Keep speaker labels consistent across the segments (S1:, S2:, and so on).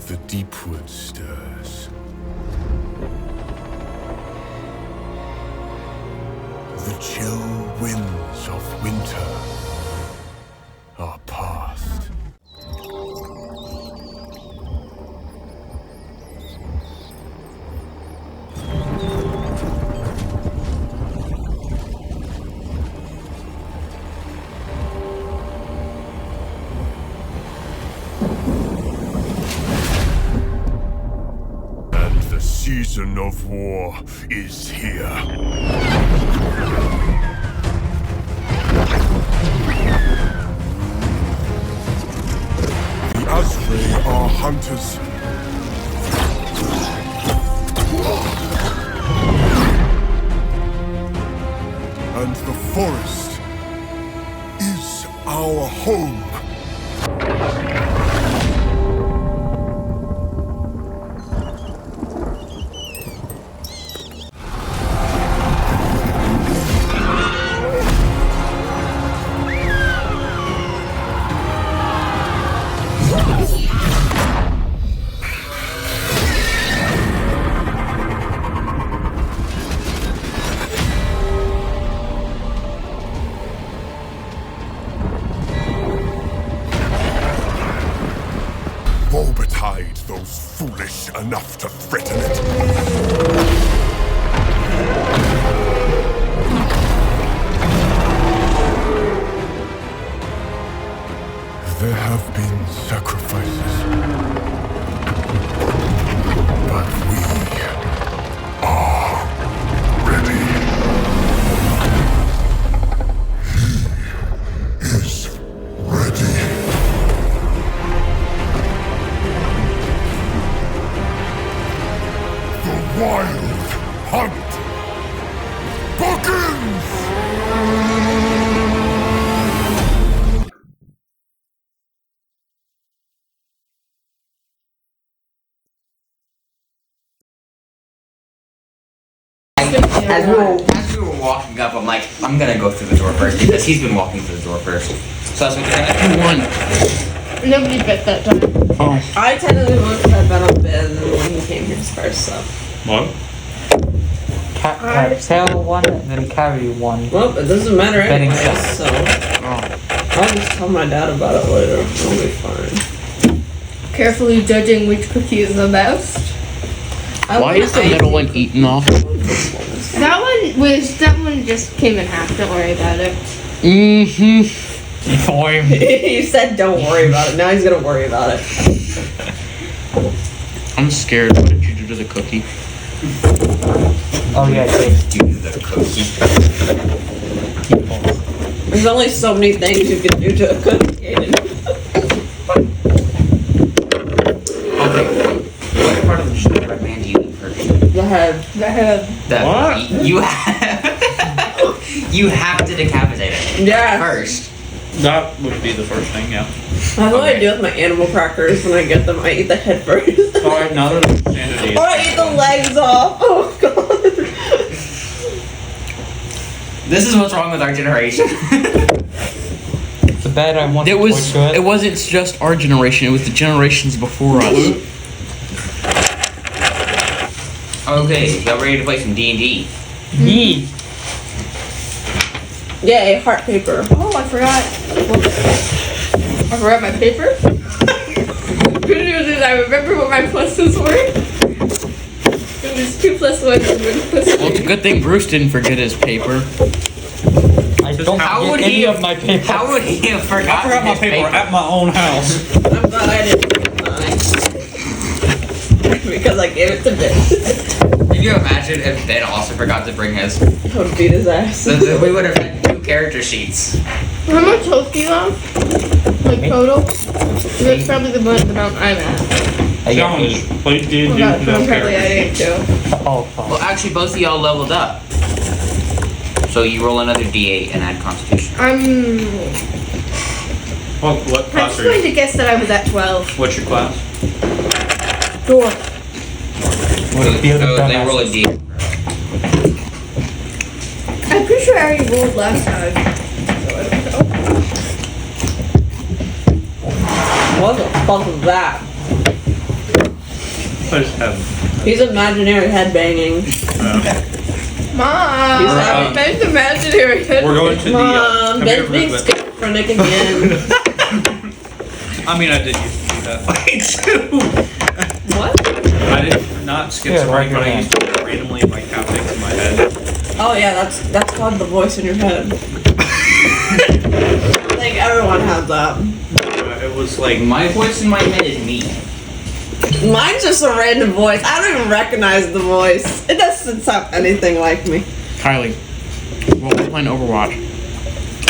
S1: the deepwood stirs. The chill winds of winter are past. And the season of war is here. They are hunters. And the forest is our home. Woe betide those foolish enough to threaten it. There have been sacrifices, but we are ready. He is ready. Wild hunt begins!
S2: As we were walking up, I'm like, I'm gonna go through the door first because he's been walking through the door first. So I was like, who won?
S3: Nobody bet that time.
S4: Oh.
S5: I technically would have been up in when he came here first, so.
S4: What?
S6: Tail one and then carry one.
S5: Well, it doesn't matter
S6: Betting
S5: anyway,
S6: stuff.
S5: so. I'll just tell my dad about it later. It'll be fine.
S3: Carefully judging which cookie is the best.
S7: Why is the middle one eaten off?
S3: That one just came in half. Don't worry about it.
S7: Mm-hmm.
S6: Fine.
S5: You said don't worry about it. Now he's gonna worry about it.
S7: I'm scared. What did you do to the cookie?
S6: Oh yeah,
S2: Do the cookie.
S5: There's only so many things you can do to a cookie, Aiden.
S2: Okay. What part of the gingerbread man do you eat first?
S5: The head.
S3: The head.
S4: What?
S2: You have you have to decapitate it.
S5: Yeah.
S2: First.
S4: That would be the first thing, yeah.
S5: That's what I do with my animal crackers when I get them. I eat the head first.
S4: Alright, now that I understand it.
S5: Or I eat the legs off. Oh god.
S2: This is what's wrong with our generation.
S6: the bad I want.
S7: It wasn't just our generation. It was the generations before us.
S2: Okay, y'all ready to play some D&D?
S6: Yee.
S5: Yay, heart paper.
S3: Oh, I forgot. I forgot my paper. Good news is I remember what my pluses were. It was 2 + 1 and 1 + 3.
S7: Well, it's a good thing Bruce didn't forget his paper.
S6: I don't
S2: How would
S6: get any
S2: he
S6: of my paper.
S2: How would he have
S4: I
S2: forgotten
S4: forgot my
S2: his
S4: paper at my own house.
S5: I'm glad I didn't get mine. Because I gave it to Ben.
S2: Can you imagine if Ben also forgot to bring his?
S5: I would beat his ass.
S2: We would have had 2 character sheets.
S3: How much health do you have? Like total? That's probably the amount I'm at.
S4: Challenge. Play D&D
S3: Okay,
S4: without
S3: I'm probably at
S4: characters.
S3: 8 too.
S6: Oh, fuck.
S2: Well, actually, both of y'all leveled up. So you roll another D8 and add Constitution.
S3: I'm
S4: What class
S3: just
S4: are
S3: going
S4: you?
S3: to guess that I was at 12.
S4: What's your class?
S3: Door.
S2: So they roll a D8.
S3: I'm pretty sure I already rolled last time. So I don't know.
S5: What the fuck was that?
S4: I just have.
S5: He's imaginary headbanging.
S3: Mom,
S5: He's having-
S3: Ben's imaginary head.
S4: We're going to the.
S5: Mom,
S4: come here,
S5: Ben's being
S4: Elizabeth.
S5: schizophrenic again.
S4: I mean, I did used to do that.
S5: What?
S4: I did not schizophrenic, but I used to randomly like have things in my head.
S5: Oh yeah, that's called the voice in your head. I think everyone has that.
S4: It was like
S2: My voice in my head is me.
S5: Mine's just a random voice. I don't even recognize the voice. It doesn't sound anything like me.
S7: Kylie, while we're playing Overwatch,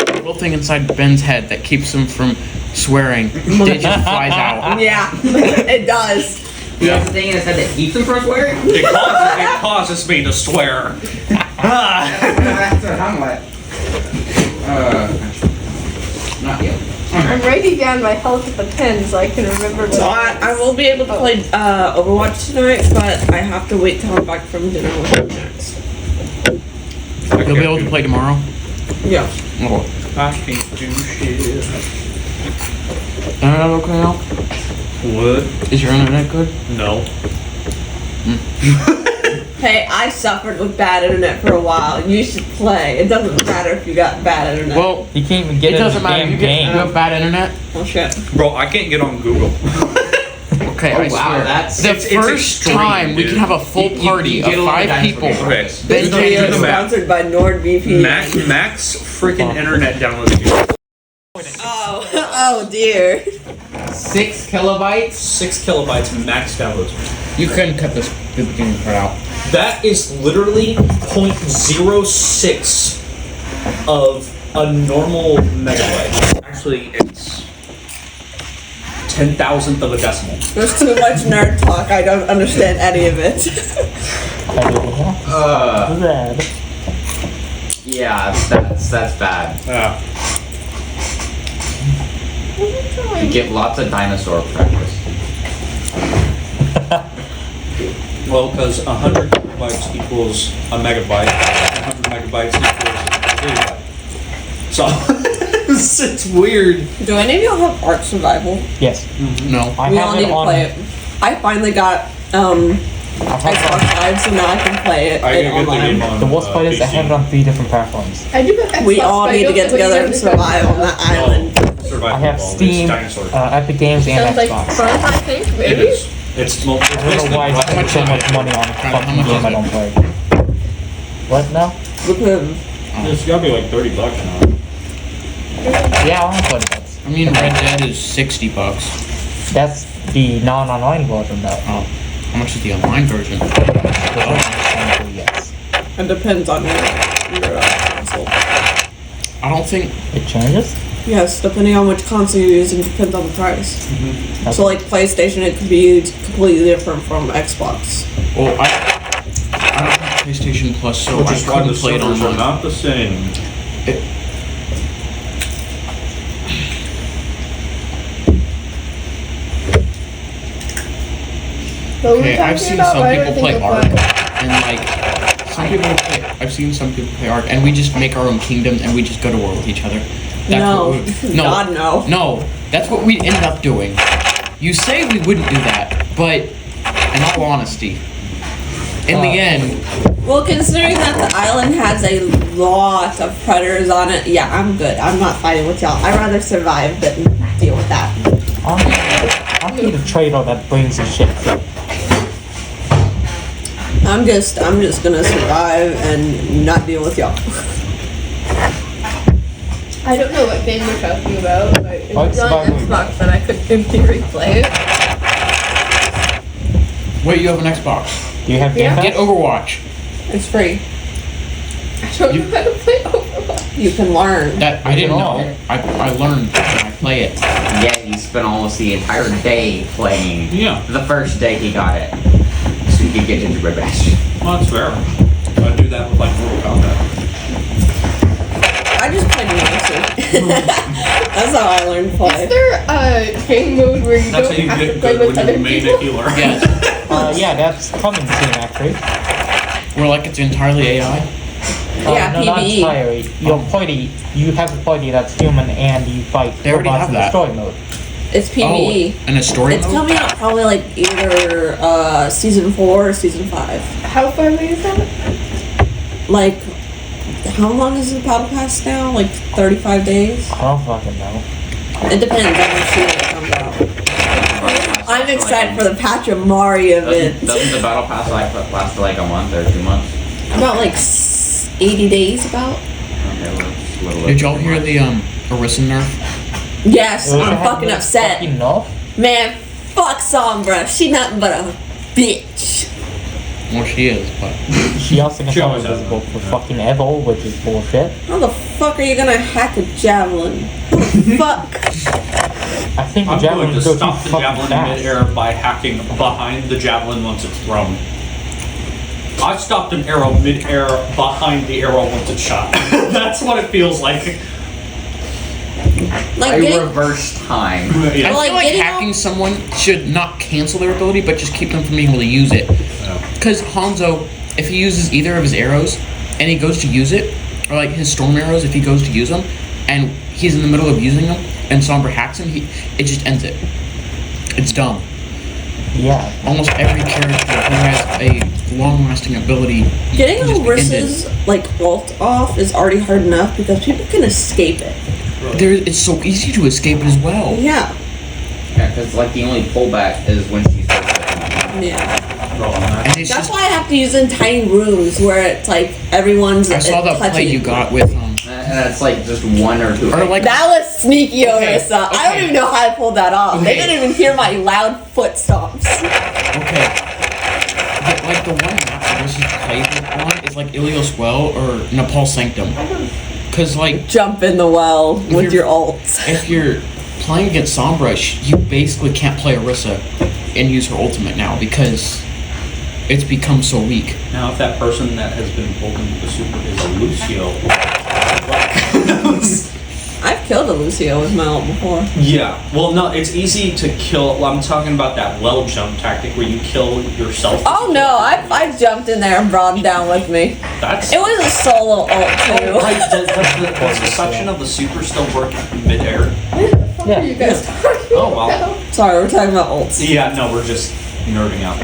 S7: the little thing inside Ben's head that keeps him from swearing, it just flies out.
S5: Yeah, it does.
S2: He has a thing in his head that keeps him from swearing?
S4: it causes me to swear.
S2: That's what I'm like. Not yet.
S3: I'm writing down my health with a pen so I can remember what
S5: So I will be able to play Overwatch tonight, but I have to wait till I'm back from dinner with my parents.
S7: You'll be able to play tomorrow?
S5: Yeah.
S7: Oh.
S4: I can't do shit.
S7: Internet okay now?
S4: What?
S7: Is your internet good?
S4: No.
S5: Hey, I suffered with bad internet for a while. You should play. It doesn't matter if you got bad internet.
S7: Well,
S6: You can't even get
S7: it
S6: in
S7: doesn't
S6: the
S7: matter.
S6: damn
S7: You
S6: game.
S7: have bad internet.
S5: Oh shit.
S4: Bro, I can't get on Google.
S7: Okay,
S2: Oh,
S7: I
S2: wow,
S7: swear.
S2: that's-
S7: the
S4: it's
S7: first
S4: extreme,
S7: time we
S4: dude.
S7: can have a full
S2: You
S7: party
S2: get
S7: of
S2: a little
S7: 5
S2: dinosaur
S7: people.
S2: game.
S4: Okay.
S5: This
S4: Do
S5: video is
S4: the math.
S5: sponsored by NordVPN.
S4: Max freaking internet download speed.
S5: Oh dear.
S2: 6 kilobytes?
S4: 6 kilobytes max download speed.
S7: You couldn't cut this beginning part out.
S4: That is literally 0.06 of a normal megabyte. Actually, it's 10,000th of a decimal.
S5: There's too much nerd talk. I don't understand any of it.
S6: Red.
S2: Yeah, that's bad.
S4: Yeah.
S2: You get lots of dinosaur practice.
S4: Well, because 100 megabytes equals a megabyte, 100 megabytes equals a gigabyte. So, it's weird.
S5: Do any of y'all have Ark Survival?
S6: Yes.
S7: No.
S6: I
S5: We
S6: have
S5: all
S6: it
S5: need to
S6: on.
S5: play it. I finally got Xbox Live, so now I can play it
S4: I
S5: in
S4: gotta get the game
S5: online.
S4: on
S6: The worst part is I
S4: PC.
S6: have it on 3 different platforms.
S3: I do have Xbox,
S5: We all
S3: but I
S5: need to
S3: don't
S5: get
S3: know what
S5: together
S3: you
S5: and
S3: guys
S5: survive
S3: are
S5: on that island.
S4: Survival
S6: I have
S4: Evolved.
S6: Steam,
S4: It's dinosaur.
S6: Epic Games, and
S3: Sounds like
S6: Xbox.
S3: fun, I think,
S4: It
S3: maybe.
S4: is. It's
S6: I don't know why I spend so much money on a fucking game I don't play. What now?
S4: It's gotta be like $30 now.
S6: Yeah, I want to play that.
S7: I mean, Red Dead is $60.
S6: That's the non-online version though.
S7: Oh, how much is the online version?
S6: Yes.
S5: It depends on your console.
S7: I don't think.
S6: It changes?
S5: Yes, depending on which console you use, it depends on the price. So, like PlayStation, it could be completely different from Xbox.
S7: Well, I don't have PlayStation Plus, so
S4: Which
S7: I
S4: is why the
S7: couldn't play it
S4: servers are
S7: online.
S4: not the same.
S3: What were we
S7: Okay, I've
S3: talking
S7: seen
S3: about?
S7: some
S3: Why do I
S7: people
S3: think
S7: play
S3: of
S7: Ark,
S3: that?
S7: and like some people play. I've seen some people play Ark, and we just make our own kingdoms and we just go to war with each other.
S5: No.
S7: what we,
S5: God, no.
S7: No, that's what we ended up doing. You say we wouldn't do that, but in all honesty, in the end,
S5: Well, considering that the island has a lot of predators on it, yeah, I'm good. I'm not fighting with y'all. I'd rather survive than deal with that.
S6: I'm the trader that brings the shit. So
S5: I'm just gonna survive and not deal with y'all.
S3: I don't know what game you're talking about, but it's
S6: Oh, it's
S3: on
S6: about-
S3: Xbox that I could in theory play it.
S7: wait, you have an Xbox?
S6: do you have
S3: Yeah.
S6: Game Pass?
S7: Get Overwatch.
S5: It's free.
S3: I don't know how to play Overwatch.
S5: You can learn.
S7: That I didn't know. I learned when I play it.
S2: Yeah, he spent almost the entire day playing.
S4: Yeah.
S2: The first day he got it. So he could get Gingerbread Bash.
S4: Well, that's fair. I do that with like Mortal Kombat.
S5: I just played Nancy. That's how I learned to
S3: Is
S5: play.
S3: there a game mode where you
S4: That's how
S3: don't
S4: you
S3: have to
S4: get
S3: play
S4: good
S3: with
S4: when
S3: other
S4: you made
S3: people?
S4: a healer.
S7: Yes,
S6: Yeah, that's coming soon actually.
S7: where like it's entirely AI.
S5: Yeah,
S6: no, not
S5: PvE.
S6: entirely. Your party, you have a party that's human and you fight
S7: They already
S6: robots
S7: have
S6: in
S7: that.
S6: destroy mode.
S5: It's PvE.
S7: Oh, and a story
S5: It's
S7: mode?
S5: coming out probably like either season 4 or season 5.
S3: How far away is that?
S5: Like, how long is the battle pass now? Like 35 days?
S6: I don't fucking know.
S5: It depends on when it comes out. I'm excited for the Patch of Mari event.
S2: Doesn't the battle pass last for like a month or 2 months?
S5: About like 80 days about.
S2: Okay, well, it's a little
S7: Did y'all hear the Orisa nerf?
S5: Yes,
S6: It
S5: I'm
S6: had
S5: fucking
S6: no
S5: upset.
S6: fucking enough.
S5: Man, fuck Sombra. She nothing but a bitch.
S7: Well, she is, but
S6: She also can
S4: She
S6: become
S4: always has
S6: invisible
S4: one,
S6: for
S4: yeah.
S6: fucking ever, which is bullshit.
S5: How the fuck are you gonna hack a javelin? Fuck.
S6: I think the
S4: I'm
S6: javelin
S4: going to
S6: goes too
S4: stop the
S6: fucking
S4: javelin
S6: fast.
S4: mid-air by hacking behind the javelin once it's thrown. I stopped an arrow mid-air behind the arrow once it's shot. That's what it feels like.
S5: Like
S2: I
S5: getting,
S2: reverse time.
S7: I
S4: Yeah.
S7: feel
S5: like
S7: like
S5: getting
S7: hacking someone should not cancel their ability, but just keep them from being able to use it. Because Hanzo, if he uses either of his arrows and he goes to use it, or like his storm arrows, if he goes to use them and he's in the middle of using them and Sombra hacks him, it just ends it. It's dumb.
S6: Yeah.
S7: Almost every character who has a long-lasting ability
S5: getting
S7: can just be ended.
S5: Orissa's like ult off is already hard enough because people can escape it.
S7: It's so easy to escape it as well.
S5: Yeah.
S2: Yeah, because like the only pullback is when she's
S5: Yeah.
S7: And it's
S5: That's
S7: just,
S5: why I have to use in tiny rooms where it's like everyone's.
S7: I saw that play
S5: touching
S7: you
S5: it.
S7: got with
S2: and it's like just 1 or 2.
S7: or like
S5: That was sneaky,
S7: Okay,
S5: Orissa. I don't
S7: okay.
S5: even know how I pulled that off. They
S7: Okay.
S5: didn't even hear my loud foot stomps.
S7: okay. Like the one map versus plays one is like Ilios Well or Nepal Sanctum. Cause like
S5: Jump in the well with
S7: you're-
S5: your ults.
S7: if you're playing against Sombra, you basically can't play Orisa and use her ultimate now because it's become so weak.
S4: Now, if that person that has been pulled into the super is a Lucio.
S5: I've killed a Lucio with my ult before.
S4: Yeah, well, no, it's easy to kill. Well, I'm talking about that well jump tactic where you kill yourself.
S5: Oh no, I jumped in there and brought him down with me.
S4: That's.
S5: It was a solo ult too.
S4: Right, does the suction of the super still work mid-air?
S3: What are you guys talking
S4: Oh, well.
S3: about?
S5: Sorry, we're talking about ults.
S4: Yeah, no, we're just nerding out.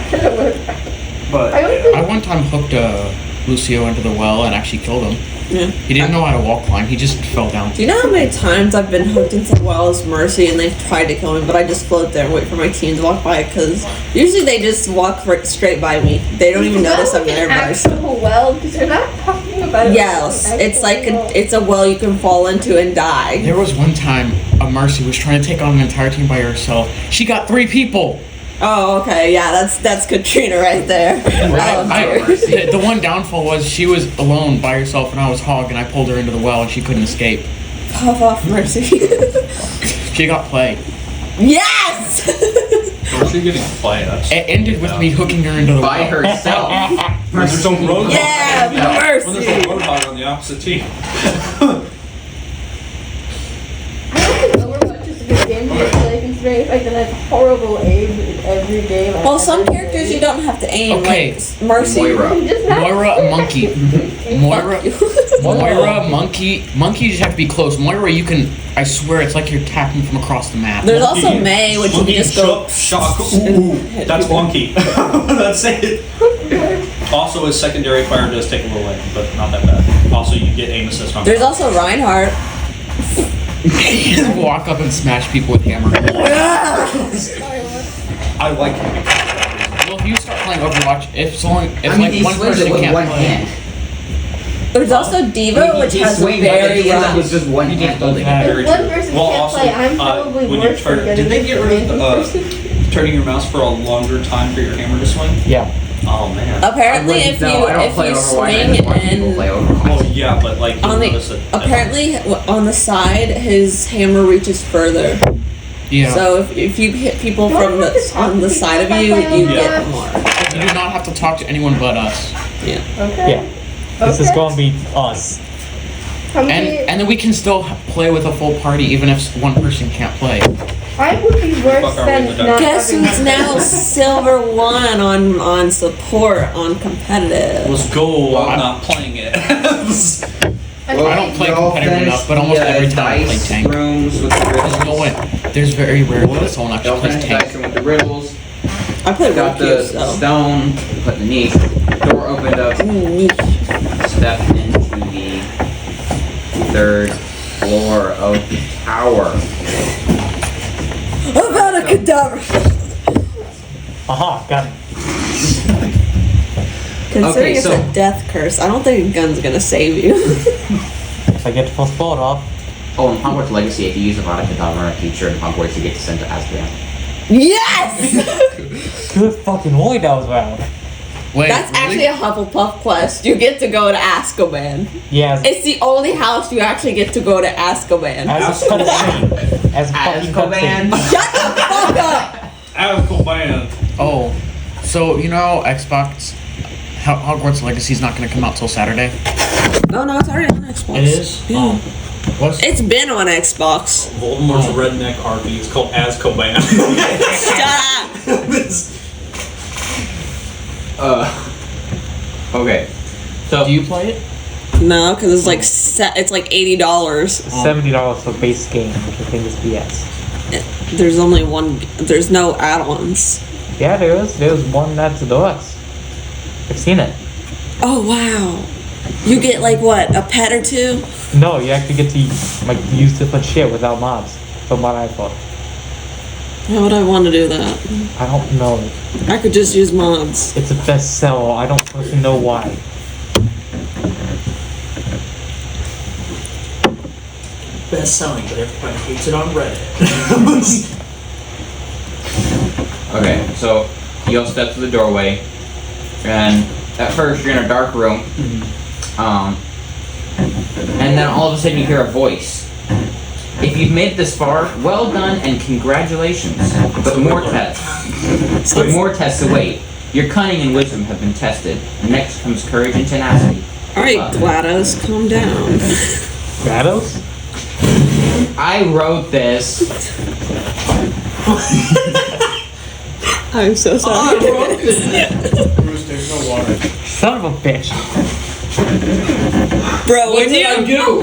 S4: But,
S3: I don't
S4: yeah.
S3: think
S7: I one time hooked Lucio into the well and actually killed him.
S5: Yeah.
S7: He didn't know how to wall climb. He just fell down.
S5: Do you know how many times I've been hooked into the well as Mercy and they've tried to kill me, but I just float there and wait for my team to walk by because usually they just walk straight by me. They don't even notice I'm there by myself.
S3: actual well, because you're not talking about it.
S5: Yes, it's like it's a well you can fall into and die.
S7: There was one time a Mercy was trying to take on an entire team by herself. She got 3 people.
S5: Oh, okay, yeah, that's Katrina right there.
S7: The one downfall was she was alone by herself and I was Hog and I pulled her into the well and she couldn't escape.
S5: Pop off, Mercy.
S7: She got play.
S5: Yes!
S4: Don't you getting play? That's.
S7: It ended with me hooking her into the
S2: by
S7: well.
S2: herself.
S4: When there's no road.
S5: Yeah,
S4: When there's
S5: Mercy.
S4: no roadhog on the opposite team.
S3: I don't think Overwatch is a good game to play, considering the fact that I have horrible aim every game.
S5: Well, some characters you don't have to aim,
S7: Okay.
S5: like Mercy.
S2: Moira.
S3: Just not
S7: Moira, Monkey. Moira, Monkey. Monkey, you just have to be close. Moira, you can, I swear, it's like you're tapping from across the map.
S5: There's also May, which you can
S4: Monkey,
S5: just go.
S4: shock. Ooh, that's wonky. That's it. Also, his secondary fire does take a little aim, but not that bad. Also, you get aim assist on.
S5: There's also Reinhardt.
S7: You just walk up and smash people with hammer.
S4: I like him.
S7: Well, if you start playing Overwatch, if
S2: I mean,
S7: like
S2: he
S7: one
S2: swings
S7: person
S2: it with
S7: can't
S2: one
S7: play,
S2: hand.
S5: There's also Diva, which
S2: He
S5: has a
S2: swings, but at
S5: very
S2: the end
S5: rough.
S2: with just one hand holding it.
S3: If one person
S4: Well,
S3: can't
S4: also,
S3: play, I'm probably
S4: when you
S3: worse for
S4: turn,
S3: getting
S4: did they get rid of
S3: person.
S4: turning your mouse for a longer time for your hammer to swing?
S6: Yeah.
S4: Oh man.
S5: Apparently, if
S2: No, I
S5: you
S2: don't play Overwatch. I
S5: swing
S2: just watch people play
S5: and
S2: Overwatch.
S4: Well, yeah, but like you
S5: on
S4: notice
S5: the
S4: it.
S5: apparently on the side, his hammer reaches further.
S7: yeah.
S5: So if you hit people from the on the side of you, you get more.
S7: You do not have to talk to anyone but us.
S5: Yeah.
S3: Okay.
S6: Yeah. This is
S3: Okay.
S6: gonna be us.
S3: How many?
S7: And then we can still play with a full party even if one person can't play.
S3: I would be worse
S4: Fuck, are we in the
S3: than
S4: dark?
S3: not
S5: Guess
S3: having
S5: who's
S3: my
S5: now
S3: person.
S5: silver 1 on support on competitive?
S4: Let's go.
S7: Well,
S4: I'm not playing it.
S2: Well,
S7: I don't play
S2: y'all
S7: competitive enough,
S2: finished
S7: but almost
S2: the,
S7: every time I play
S2: dice
S7: tank.
S2: rooms with the
S7: There's
S2: riddles.
S7: no way. There's very rare that someone
S2: Y'all
S7: actually plays
S2: finished the dice
S7: tank.
S2: room with the riddles.
S5: I play
S2: Got
S5: rope
S2: the
S5: cubes though.
S2: stone, put the niche. Door opened up. Step into the third floor of the tower.
S5: About a cadaver.
S6: Aha, got it.
S5: Considering
S2: Okay,
S5: it's
S2: so-
S5: a death curse, I don't think a gun's gonna save you.
S6: If I get to post bullet off.
S2: Oh, in Hogwarts Legacy, if you use a Vada Kedavra teacher in Hogwarts, you get to send to Azkaban.
S5: Yes!
S6: Good fucking lord, that was loud.
S7: Wait,
S5: That's actually a Hufflepuff quest. You get to go to Azkaban.
S6: Yeah,
S5: It's the only house you actually get to go to Azkaban.
S6: as a cutscene. As a fucking
S2: Azkaban.
S6: cutscene.
S5: Shut the fuck up!
S4: Azkaban.
S7: Oh, so you know Xbox, Hogwarts Legacy is not going to come out till Saturday.
S5: No, it's already on Xbox.
S4: It is?
S5: Yeah.
S4: Oh.
S7: What's
S5: It's been on Xbox.
S4: Voldemort's redneck RV. It's called Azkaban.
S5: Shut up!
S2: Okay. So,
S7: do you play it?
S5: No, because it's like it's like $80.
S6: $70 for base game, which I think is BS.
S5: There's only one. There's no add-ons.
S6: Yeah, there is. There's one that's deluxe. I've seen it.
S5: Oh wow! You get like what? A pet or two?
S6: No, you actually get to like use different shit without mobs. From what I thought.
S5: Why would I want to do that?
S6: I don't know.
S5: I could just use mods.
S6: It's a bestseller. I don't personally know why.
S4: Best selling, but everybody hates it on Reddit.
S2: okay, so you'll step to the doorway, and at first you're in a dark room, and then all of a sudden you hear a voice. If you've made it this far, well done and congratulations. But more tests. But more tests await. Your cunning and wisdom have been tested. Next comes courage and tenacity.
S5: Alright, GLaDOS, calm down.
S6: GLaDOS?
S2: I wrote this.
S5: I'm so sorry.
S4: Bruce, there's no water.
S6: Son of a bitch.
S5: Bro, when you
S2: do?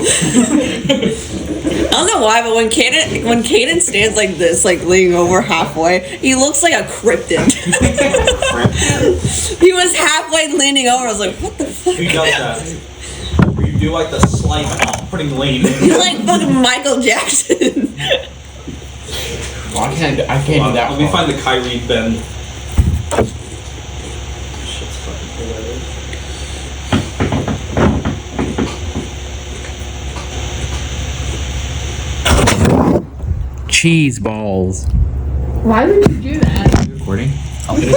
S5: I don't know why, but when Kaden stands like this, like leaning over halfway, he looks like a cryptid. He was halfway leaning over. I was like, what the fuck?
S4: Who does that? Where you do like the slight putting lean.
S5: You're like fucking Michael Jackson.
S7: Well, I can't do that.
S4: Let me
S7: far.
S4: find the Kyrie bend. Shit's fucking hilarious.
S7: Cheese balls.
S3: Why would you do that?
S2: Recording? Okay.
S4: I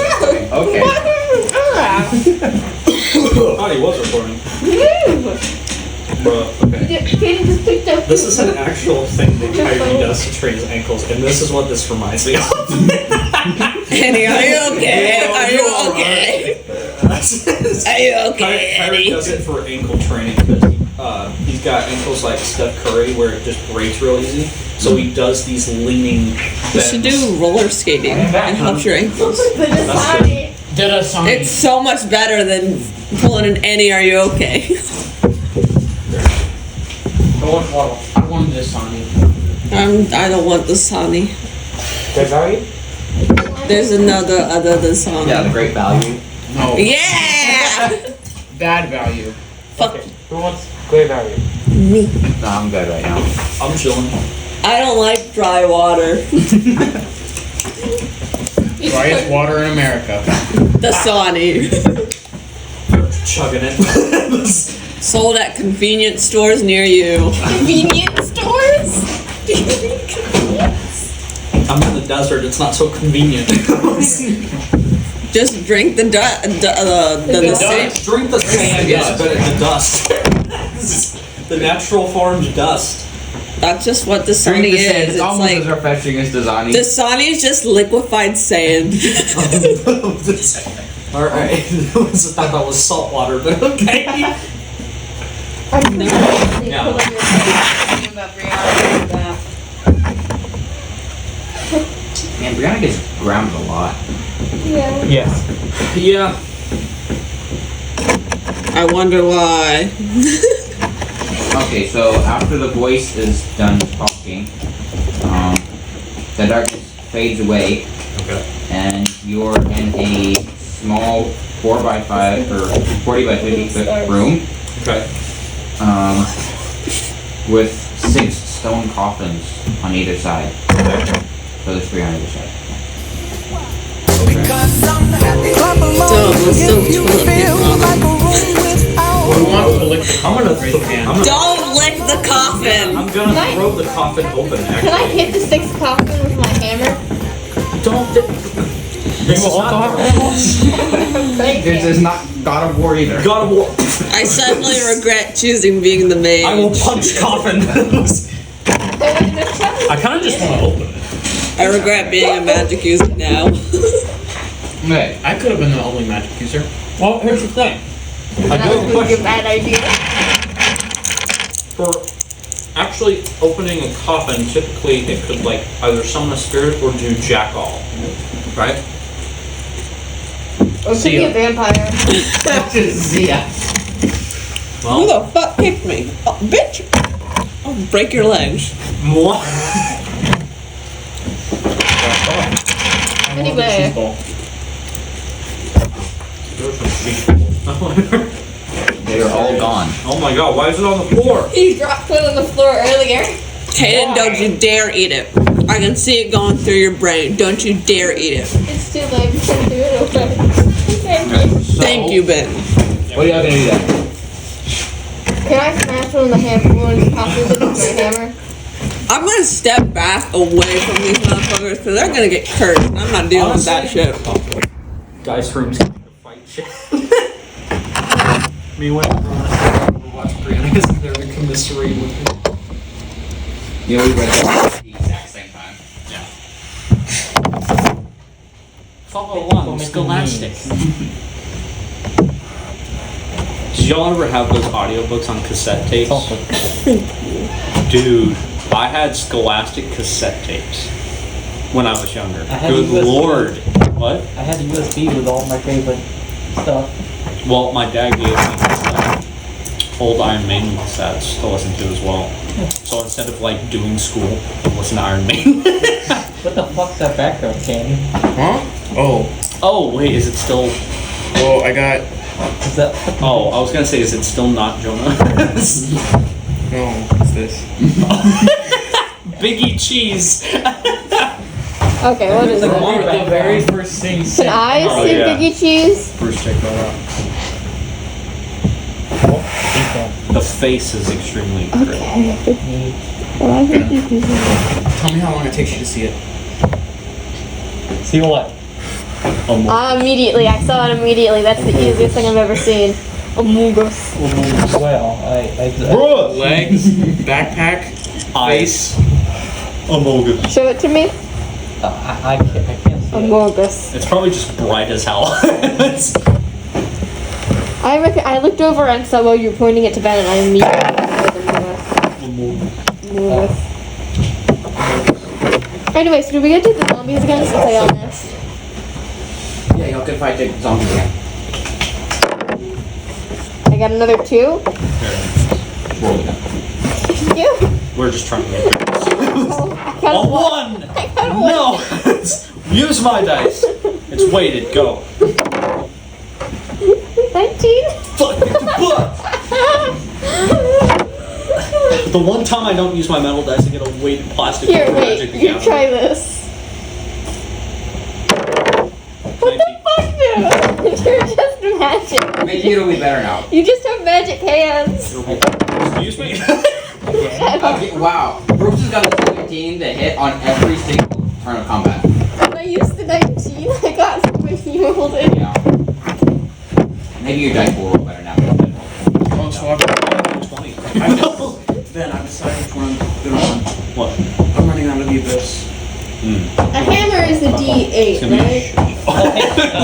S4: thought he was recording. Bruh, okay.
S3: Kaden just picked up.
S4: This is an actual thing that Kyrie does to train his ankles, and this is what this reminds me of.
S5: Annie, are you okay? Are you okay? Are you okay,
S4: Kyrie
S5: Eddie?
S4: does it for ankle training because he's got ankles like Steph Curry where it just breaks real easy. So he does these leaning bends.
S5: You should do roller skating and help your ankles.
S3: But it's
S4: That's
S3: not
S4: good.
S3: it.
S7: Did a song.
S5: It's so much better than pulling an Annie, are you okay?
S7: I wanted this song.
S5: I don't want the Sonny.
S6: Good value?
S5: There's another other than Sonny.
S2: Yeah, the great value.
S7: No.
S5: Yeah!
S7: Bad value.
S5: Fuck
S6: Okay. Who wants great value?
S5: me.
S2: No, I'm good right now.
S4: I'm chilling.
S5: I don't like dry water.
S7: Driest water in America.
S5: The Sonny.
S4: Chugging it.
S5: Sold at convenience stores near you.
S3: Convenience stores?
S4: I'm in the desert, it's not so convenient.
S5: Just drink the same.
S4: Drink the sand, yes, but the dust. The natural formed dust.
S5: That's just what the
S2: Drink
S5: Sonny
S2: the sand.
S5: is.
S2: It's
S5: It's
S2: almost
S5: like
S2: as refreshing as Dasani.
S5: the Sonny is just liquefied sand.
S4: Alright, I thought that was salt water, but okay.
S3: I'm thinking
S4: Yeah.
S3: about Brianna.
S2: Man, Brianna gets grounded a lot.
S3: Yeah.
S6: Yes.
S4: Yeah.
S5: I wonder why.
S2: Okay, so after the voice is done talking, the darkness fades away,
S4: Okay.
S2: and you're in a small 4x5 or 40x50 foot room
S4: Okay.
S2: with 6 stone coffins on either side. So there's 3 on either side.
S5: Still toilet paper on them.
S4: I'm gonna
S5: Don't lick the coffin!
S4: I'm gonna throw the coffin open.
S3: Can I
S4: Actually,
S3: hit the 6th coffin with my hammer?
S4: don't. This is not
S2: This is not God of War either.
S4: God of War.
S5: I suddenly regret choosing being the mage.
S4: I will punch coffin. I kind of just want to open it.
S5: I regret being a magic user now.
S2: Okay.
S7: I could have been the only magic user.
S4: Well, here's the thing. I
S3: That
S4: do have a
S3: was a
S4: question.
S3: bad idea.
S4: For actually opening a coffin, typically it could like either summon a spirit or do jack all, right?
S3: Or could be a vampire.
S2: See ya.
S5: Who
S4: Well,
S5: the fuck kicked me? Oh, bitch! I'll break your legs.
S4: what?
S3: Anyway,
S2: They are all gone.
S4: Oh my god, why is it on the floor?
S3: he dropped food on the floor earlier.
S5: Hayden, don't you dare eat it. I can see it going through your brain. Don't you dare eat it.
S3: It's too late. We can do it over.
S5: Thank you, Ben.
S2: What are y'all gonna do then?
S3: Can I smash one of the one of the coffins with my hammer?
S5: I'm gonna step back away from these motherfuckers because they're gonna get cursed. I'm not dealing with that shit.
S4: Guys' rooms can fight shit. Me when watch Brianna isn't there to commiserate with me.
S2: Yeah, we read it at the exact same time.
S4: Follow along, Scholastic. Did y'all ever have those audiobooks on cassette tapes? Dude, I had Scholastic cassette tapes when I was younger.
S6: I had
S4: Good
S6: USB.
S4: lord. What?
S6: I had a USB with all my favorite stuff.
S4: Well, my dad gave me old Iron Maiden cassettes to listen to as well. So instead of like doing school, I listen to Iron Maiden.
S6: What the fuck's that background, Candy?
S7: Huh? Oh.
S4: Oh, wait, is it still...
S7: Well, I got.
S6: Is that
S4: Oh, I was gonna say, is it still not Jonah?
S7: No, what's this?
S4: Biggie Cheese.
S3: Okay, what is
S6: the
S3: it?
S6: one with the very first thing
S3: Can
S6: said?
S3: I
S4: Oh,
S3: see
S4: yeah.
S3: Biggie Cheese?
S4: Bruce, check that out. The face is extremely pretty.
S7: Tell me how long it takes you to see it.
S6: See what?
S3: Immediately. I saw it immediately. That's the easiest thing I've ever seen. Among Us.
S6: Well, I
S7: Legs, backpack, face.
S4: Amogus.
S3: Show it to me.
S6: I can't see it.
S3: Among Us.
S4: It's probably just bright as hell. It's-
S3: I looked over and saw while you were pointing it to Ben, and I immediately said Among Us. Anyway, so do we get to the zombies again since I all missed?
S2: Yeah, y'all can fight the zombies again.
S3: I got another 2.
S2: Roll it up.
S3: Thank you.
S4: We're just trying to make it.
S3: Oh, I got
S4: A
S3: a
S4: 1!
S3: I got a 1.
S4: No! Use my dice. It's weighted. Go.
S3: 19.
S4: Fuck the butt. The one time I don't use my metal dice, I get a weighted plastic.
S3: Here,
S4: Magic
S3: wait.
S4: the
S3: You
S4: Gathering.
S3: try this. What the fuck, dude? You're just magic.
S2: Maybe it'll be better now.
S3: You just have magic hands.
S4: Excuse me?
S2: Okay, wow. Bruce has got a 17 to hit on every single turn of combat.
S3: When I used the 19 I got from when you rolled it.
S2: Yeah. Maybe your dice will roll better now.
S7: Oh, so I've got 20. Then I decided which one I'm good on.
S4: What?
S7: I'm running out of the abyss.
S3: A hammer is a D8, right?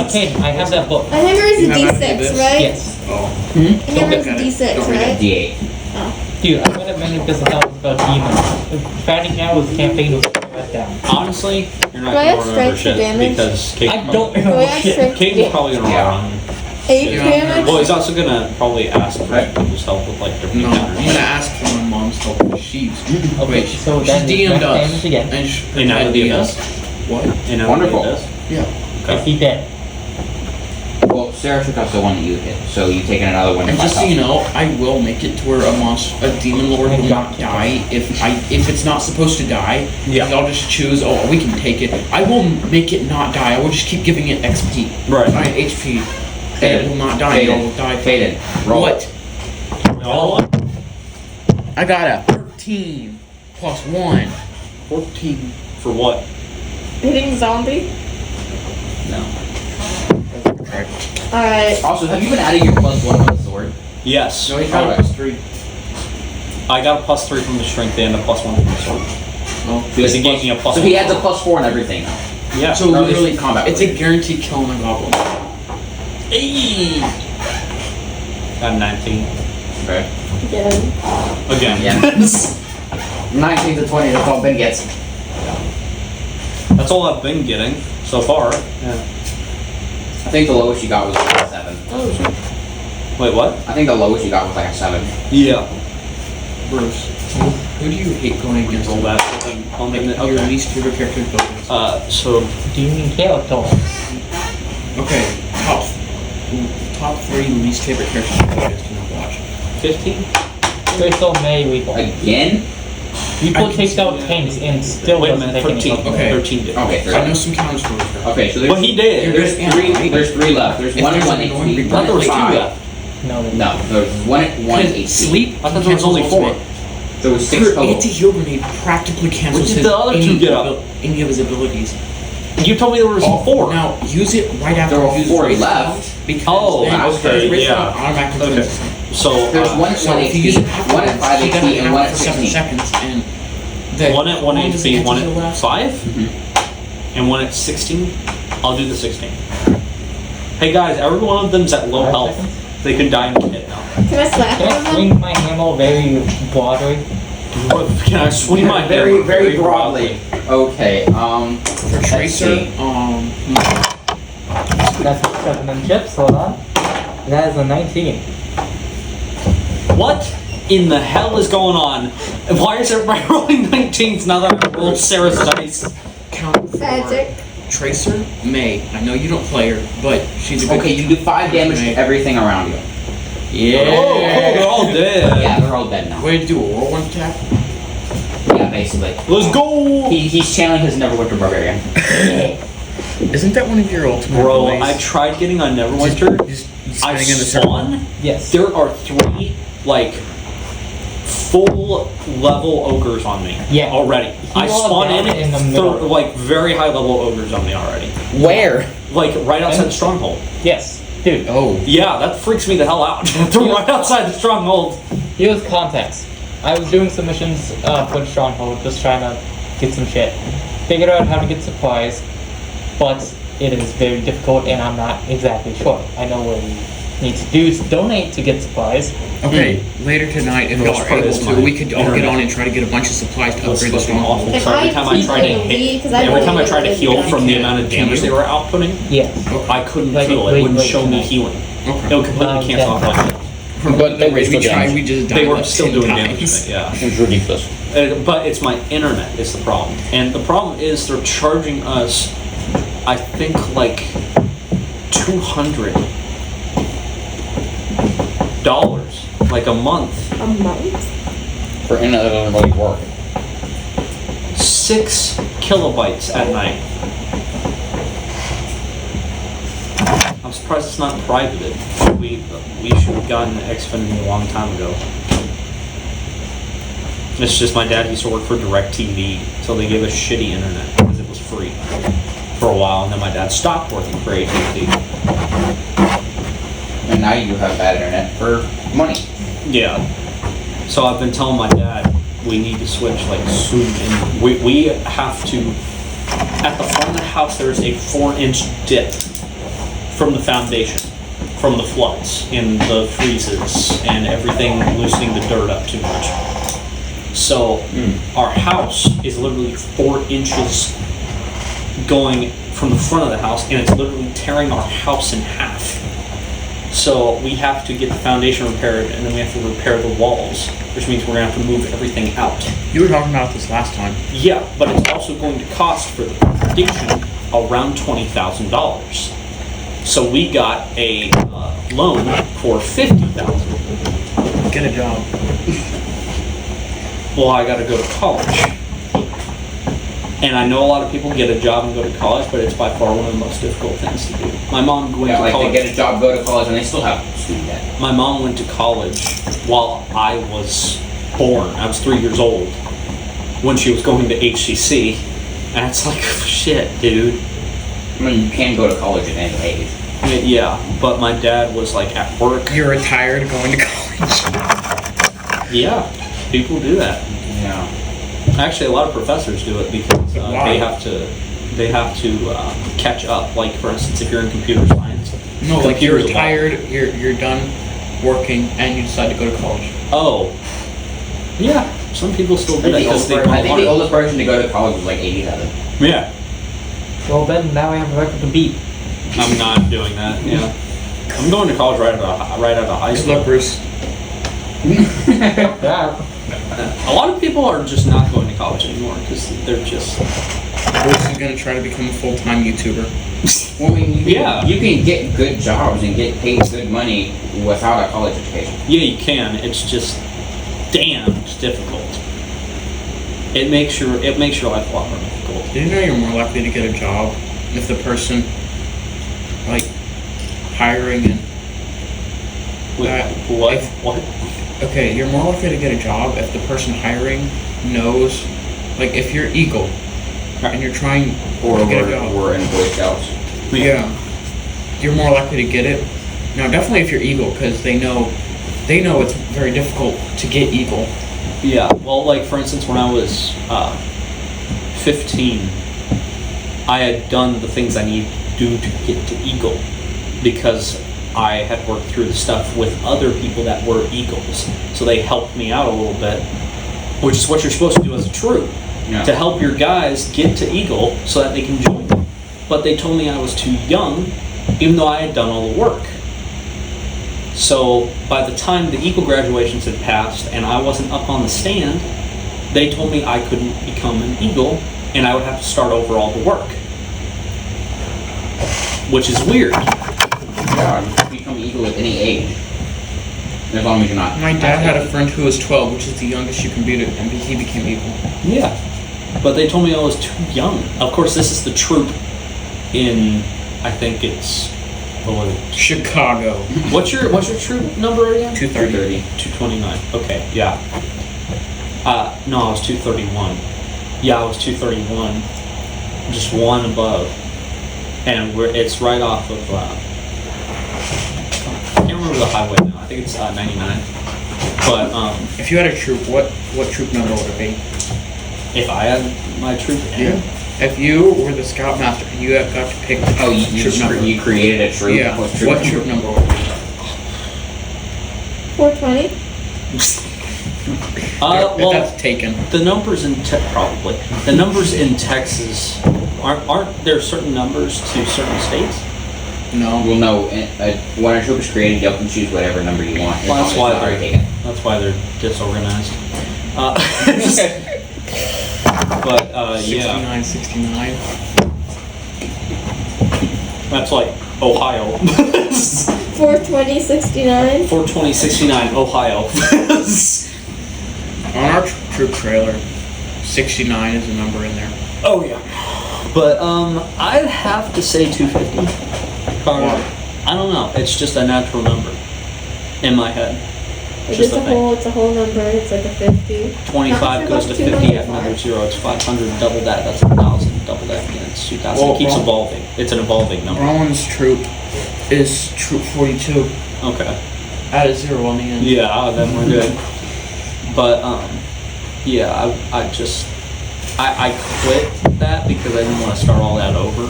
S6: Okay, I have that book.
S3: A hammer is a
S7: You have
S3: D6,
S7: that this?
S3: right?
S6: Yes.
S3: A hammer is a
S7: Don't
S3: D6,
S2: Don't forget
S3: right?
S2: D8.
S6: Dude, I would have been because I thought it was about demons. Fighting now with campaign was let down.
S4: Honestly, you're not
S3: Do I
S4: gonna
S3: have
S4: remember
S3: strength
S4: shit
S3: damage?
S4: because Kate.
S6: I don't
S3: Do I
S6: know
S3: have
S6: shit.
S3: strength
S4: Kate's
S3: damage?
S4: probably gonna
S2: Yeah.
S4: run.
S3: 8 damage?
S4: Well, he's also gonna probably ask for people's help with like different
S7: No,
S4: counters.
S7: I'm gonna ask for my mom's help. She's
S8: Okay, so then
S7: she's DM'd
S8: damage
S7: us.
S8: again.
S7: And
S4: In
S7: DM'd
S4: LDS.
S7: us. What?
S4: In
S2: Wonderful.
S4: LDS.
S7: Yeah.
S8: Is he dead?
S2: Well, Sarah took out the one that you hit, so you've taken another one.
S7: And
S2: to
S7: just so you
S2: myself.
S7: know, I will make it to where a demon lord will not die if it's not supposed to die.
S4: Yeah.
S7: I'll just choose. Oh, we can take it. I will make it not die. I will just keep giving it XP.
S4: Right.
S7: HP. And it will not die. It will die.
S2: Faded. Roll.
S7: What?
S4: All
S7: I got a 13 plus 1.
S4: 14 for what?
S3: Hitting zombie?
S2: No.
S3: Alright.
S2: Also, have you been adding your +1 on the sword?
S4: Yes.
S2: No, he's got a +3.
S4: I got a +3 from the strength and a +1 from the sword.
S2: Well,
S4: Because he gave me a +1.
S2: So he adds a +4 on everything now.
S4: Yeah.
S7: So
S2: Or at least
S7: literally,
S2: combat
S7: it's a
S2: related.
S7: guaranteed kill on a goblin.
S4: Hey! Got 19.
S2: Okay.
S3: Again.
S4: Again.
S2: Yeah. 19 to 20, that's all Ben gets.
S4: That's all I've been getting so far. Yeah.
S2: I think the lowest you got was like a 7.
S4: Wait, what?
S2: I think the lowest you got was like a 7.
S4: Yeah.
S7: Bruce, who do you hate going against?
S4: Roll that. On the,
S7: Your
S4: okay.
S7: least favorite character abilities.
S4: So
S8: Do you mean Kael'thas?
S7: Okay, top 3 least favorite characters abilities to not watch.
S4: 15?
S8: Crystal May lethal.
S2: Again?
S8: People takes out tanks and still
S4: Wait a
S8: doesn't
S4: minute,
S8: take any
S4: 13.
S8: damage.
S7: Okay.
S4: 13 did.
S2: Okay,
S7: I know
S2: 30.
S7: some counter stories.
S2: Okay, so there's,
S4: But he did.
S2: there's three left. There's
S7: If
S2: one at
S7: there's
S2: 1
S7: an annoying
S2: HP,
S7: big
S2: one
S4: I thought there was
S2: at
S4: 2
S2: 5.
S4: left.
S8: No,
S2: No, there's one at 1
S7: Because
S2: HP.
S7: sleep.
S4: I thought there was only 4.
S2: There was 6
S7: Your
S2: total.
S7: anti-heal grenade practically cancels
S4: What did
S7: his
S4: the other two get up?
S7: any of his abilities.
S4: You told me there was 4.
S7: Now use it right after
S2: There were
S7: you use
S2: 4
S7: Wraith
S2: left.
S7: Spell, because
S4: Oh,
S7: then
S4: okay,
S7: Wraith Spell
S4: yeah.
S7: automatically
S4: Okay.
S7: cleanses him.
S4: So,
S2: There's one at
S7: So
S2: 1
S7: if you use it
S2: HP, one at 5
S7: he doesn't
S2: HP, and
S7: have
S2: one
S7: it
S2: at
S7: for 7
S2: 16.
S7: seconds, and the
S4: one at 1
S7: how long does
S4: HP,
S7: the
S4: one
S7: anti-heal
S4: at
S7: last?
S4: 5, and one at 16. I'll do the 16. Hey guys, every one of them's at low
S8: 5
S4: health.
S8: seconds?
S4: They can die in a minute now.
S3: Can I slap
S8: Can I
S3: one of them?
S8: swing my ammo very broadly?
S4: Can I swing my
S2: very,
S4: hammer
S2: very broadly. Okay,
S7: For
S2: let's
S7: Tracer,
S2: see.
S8: That's 7 and chips, hold on. That is a 19.
S4: What in the hell is going on? Why is everybody rolling 19s now that I rolled Sarah's dice?
S7: count for
S3: Magic.
S7: Tracer, May. I know you don't play her, but she's a good.
S2: Okay, you do 5 damage to everything around you.
S7: Yeah.
S4: Oh, they're all dead.
S2: Yeah, they're all dead now.
S7: Way to do a whirlwind attack.
S2: Yeah, basically.
S4: Let's go!
S2: He's channeling his Neverwinter Barbarian.
S7: Isn't that one of your ultimate
S4: Bro,
S7: abilities?
S4: I tried getting on Neverwinter.
S7: Just
S4: I
S7: standing in the circle.
S4: spawn.
S8: Yes.
S4: There are 3, like, full level ogres on me.
S8: Yeah.
S4: Already. I
S8: all
S4: spawn
S8: down
S4: in,
S8: in the middle.
S4: like, very high level ogres on me already.
S2: Where?
S4: Like, right outside the stronghold.
S8: Yes. Dude,
S7: Oh.
S4: Yeah, that freaks me the hell out. They're right outside the stronghold.
S8: here's context. I was doing some missions for the Stronghold, just trying to get some shit. Figured out how to get supplies, but it is very difficult and I'm not exactly sure. I know what we need to do is donate to get supplies.
S7: Okay, later tonight, if
S4: No,
S7: y'all
S4: it's
S7: are
S4: part of
S7: able
S4: this
S7: to, we could all get
S4: internet.
S7: on and try to get a bunch of supplies to
S4: That's
S7: upgrade the
S4: fucking
S7: stronghold.
S4: awful.
S3: If
S4: So every
S3: I
S4: time I
S3: keep
S4: tried to
S3: it in
S4: hit,
S3: V, 'cause I
S4: every
S3: don't
S4: time I
S3: know
S4: tried to
S3: what
S4: heal
S3: it
S4: from the
S7: can.
S4: amount of
S7: Can
S4: damage
S7: you?
S4: they were outputting,
S8: Yes.
S4: I couldn't
S8: Like,
S4: feel it. It
S8: wait,
S4: wouldn't
S8: wait,
S4: show me
S8: can I-
S4: healing.
S7: Okay.
S4: It would completely cancel off my health.
S2: But they were
S7: we
S2: still
S7: tried,
S2: damage.
S7: we just died
S4: They were
S7: like
S4: still
S7: 10
S4: doing
S7: times.
S4: damage to me, yeah.
S2: It's ridiculous.
S4: But it's my internet is the problem. And the problem is they're charging us, I think, like $200 like a month.
S3: A month?
S2: For internet, that doesn't really work.
S4: 6 kilobytes at night. I'm surprised it's not privated. We should have gotten Xfinity a long time ago. It's just my dad used to work for DirecTV, so they gave us shitty internet because it was free for a while, and then my dad stopped working for AT&T.
S2: And now you have bad internet for money.
S4: Yeah. So I've been telling my dad we need to switch like soon, and we have to. At the front of the house, there's a 4-inch dip from the foundation, from the floods and the freezes and everything loosening the dirt up too much. So our house is literally 4 inches going from the front of the house, and it's literally tearing our house in half. So we have to get the foundation repaired, and then we have to repair the walls, which means we're gonna have to move everything out.
S7: You were talking about this last time.
S4: Yeah, but it's also going to cost for the foundation around $20,000. So we got a loan for $50,000.
S7: Get a job.
S4: Well, I got to go to college. And I know a lot of people get a job and go to college, but it's by far one of the most difficult things to do. My mom went to
S2: Like
S4: college.
S2: they get a job, go to college, and they still have student debt.
S4: My mom went to college while I was born. I was 3 years old when she was going to HCC. And it's like, shit, dude.
S2: I mean, you can go to college at any age.
S4: Yeah, but my dad was like at work.
S7: You're retired going to college.
S4: Yeah, people do that.
S2: Yeah.
S4: Actually, a lot of professors do it because
S7: Why?
S4: they have to catch up. Like, for instance, if you're in computer science.
S7: No, like you're
S4: computers evolve.
S7: retired, you're done working, and you decide to go to college.
S4: Oh. Yeah, some people still
S2: I
S4: do that
S2: think,
S4: because they
S2: I think the oldest person to go to college was like 87.
S4: Yeah,
S8: Well, Ben, now we have a record to beat.
S4: I'm not doing that. Yeah, I'm going to college right out of high
S7: Good
S4: school.
S7: luck, Bruce.
S8: Yeah.
S4: A lot of people are just not going to college anymore because they're just.
S7: Bruce is gonna try to become a full-time YouTuber.
S2: Well, I mean,
S4: Yeah.
S2: you can get good jobs and get paid good money without a college education.
S4: Yeah, you can. It's just damn difficult. It makes your life a lot more difficult.
S7: Did you know you're more likely to get a job if the person, like, hiring and
S4: What?
S7: okay, you're more likely to get a job if the person hiring knows, like, if you're Eagle and you're trying
S2: Or
S7: to get a job.
S2: we're in Boy Scouts.
S7: Yeah, you're more likely to get it. Now, definitely if you're Eagle, because they know it's very difficult to get Eagle.
S4: Yeah, well, like for instance, when I was 15, I had done the things I needed to do to get to Eagle because I had worked through the stuff with other people that were Eagles. So they helped me out a little bit, which is what you're supposed to do as a troop,
S2: Yeah.
S4: to help your guys get to Eagle so that they can join them. But they told me I was too young, even though I had done all the work. So by the time the Eagle graduations had passed and I wasn't up on the stand, they told me I couldn't become an Eagle and I would have to start over all the work. Which is weird.
S2: Yeah, you can become Eagle at any age. As long as you're not.
S7: My dad had a friend who was 12, which is the youngest you can be, and he became Eagle.
S4: Yeah. But they told me I was too young. Of course, this is the troop in, I think it's, what was it?
S7: Chicago.
S4: What's your troop number again?
S7: 230.
S4: 229. Okay, yeah. No, I was 231. Yeah, I was 231. Just one above. And it's right off of, I can't remember the highway now. I think it's 99. But
S7: If you had a troop, what troop number would it be?
S4: if I had my troop in,
S7: If you were the scoutmaster and you got to pick the
S2: Oh, you
S7: troop number.
S2: you created a troop.
S7: Yeah.
S2: What
S7: What troop number would it be?
S3: 420.
S4: well,
S7: That's taken.
S4: the numbers in probably the numbers in Texas aren't there certain numbers to certain states?
S7: No.
S2: Well, no. When a troop is created, you can choose whatever number you want.
S4: Well,
S2: as long as it's already taken.
S4: That's why they're disorganized. But yeah,
S7: 69.
S4: that's like Ohio.
S3: 420, 69.
S4: 420, 69, Ohio.
S7: On our troop trailer, 69 is the number in there.
S4: Oh yeah. But I'd have to say 250. Probably. I don't know. It's just a natural number in my head.
S3: It's
S4: Just
S3: just
S4: a thing.
S3: it's a whole number. It's like a 50.
S4: 25 goes to 50 at another 0. It's 500. Double that. That's 1,000. Double that again. It's 2,000.
S7: Well,
S4: It keeps
S7: well-
S4: evolving. It's an evolving number.
S7: Rowan's troop is troop 42.
S4: Okay.
S7: Add a 0 on the end.
S4: Yeah, then we're good. But yeah, I quit that because I didn't want to start all that over,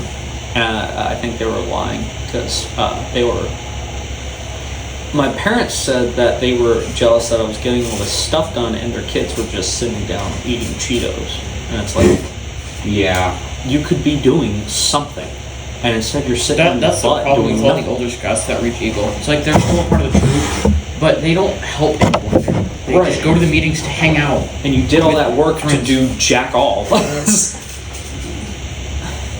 S4: and I think they were lying because my parents said that they were jealous that I was getting all this stuff done and their kids were just sitting down eating Cheetos, and it's like,
S2: Yeah.
S4: you could be doing something. and instead you're sitting on
S7: That's
S4: your
S7: the
S4: butt
S7: problem
S4: doing
S7: with all the
S4: nothing.
S7: older scouts that reach Eagle. It's like they're still a part of the troop, but they don't help anyone. They
S4: Right.
S7: just go to the meetings to hang out.
S4: And you did all that work to
S7: friends.
S4: do jack all.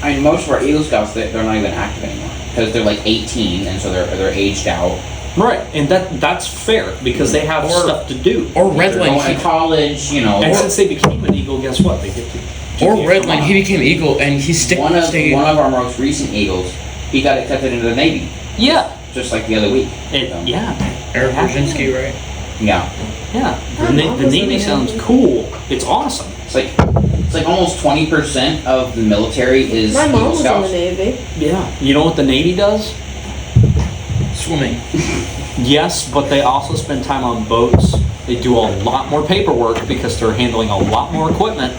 S2: I mean, most of our Eagle Scouts, they're not even active anymore because they're like 18, and so they're aged out.
S4: Right, and that's fair because they have stuff to do.
S7: Or
S2: They're
S7: Redline,
S2: going to college, you know.
S4: And since they became an Eagle, guess what? They get to.
S7: or Redline, he became Eagle and he
S2: One of
S7: stayed.
S2: our most recent Eagles, he got accepted into the Navy
S4: Yeah.
S2: just like the other week.
S4: Yeah.
S7: Eric Brzezinski, right?
S2: Yeah,
S4: Yeah.
S5: My
S4: The
S5: mom was in
S4: Navy
S5: the
S4: sounds
S5: Navy.
S4: cool. It's awesome.
S2: it's like almost 20% of the military is
S5: My mom
S2: Eagle
S5: was in the
S2: Scouts.
S5: Navy.
S4: Yeah. You know what the Navy does?
S7: Swimming.
S4: Yes, but they also spend time on boats. They do a lot more paperwork because they're handling a lot more equipment.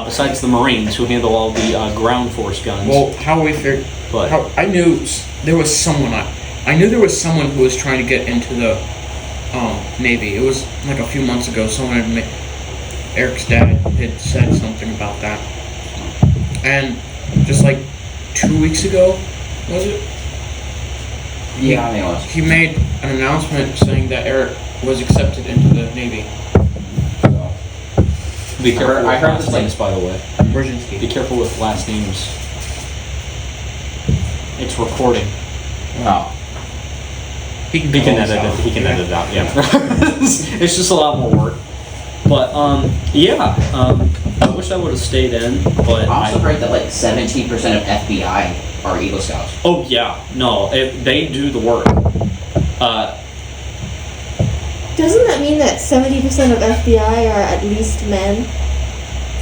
S4: Besides the Marines, who handle all the ground force guns.
S7: Well, how we figured.
S4: But-
S7: How I knew there was someone. I knew there was someone who was trying to get into the Navy. It was like a few months ago. Someone had Eric's dad had said something about that, and just like 2 weeks ago, was it?
S2: Yeah, I think it was.
S7: He made an announcement saying that Eric was accepted into the Navy.
S2: So,
S4: Be careful
S2: I
S4: with
S2: heard
S4: last
S2: this, like-
S4: names, by the way.
S7: Brzezinski.
S4: Be careful with last names. It's recording.
S2: oh,
S7: He can,
S4: He can
S7: call us
S4: edit
S7: out.
S4: it. He can edit it out. Yeah. It's just a lot more work. But yeah. I wish I would have stayed in, but
S2: I also heard that like 17% of FBI are Eagle Scouts.
S4: oh yeah, no, they do the work.
S3: Doesn't that mean that 70% of FBI are at least men?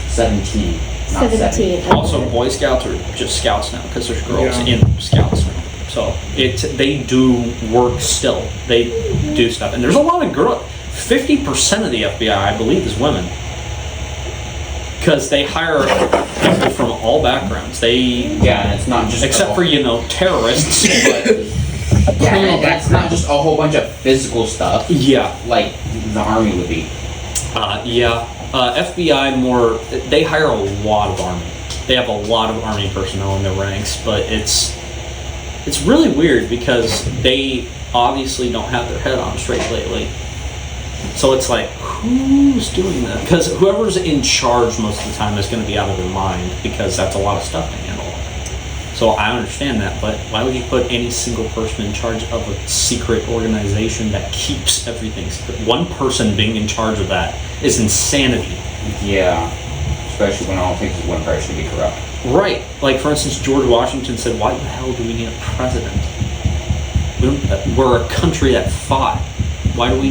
S2: 17, not 70.
S3: 17.
S4: Also, Boy Scouts are just Scouts now because there's girls
S7: Yeah.
S4: in Scouts now. So they do work still. They do stuff, and there's a lot of girls. 50% of the FBI, I believe, is women. Because they hire people from all backgrounds.
S2: Yeah, and it's not just
S4: Except for, terrorists. But
S2: yeah, and it's not just a whole bunch of physical stuff
S4: yeah.
S2: like the Army would be.
S4: FBI more, they hire a lot of Army. They have a lot of Army personnel in their ranks, but it's really weird because they obviously don't have their head on straight lately. So it's like, who's doing that? Because whoever's in charge most of the time is going to be out of their mind because that's a lot of stuff to handle. So I understand that, but why would you put any single person in charge of a secret organization that keeps everything secret? One person being in charge of that is insanity.
S2: Yeah, especially when all things one person should be corrupt.
S4: Right. Like, for instance, George Washington said, why the hell do we need a president? We're a country that fought. Why do we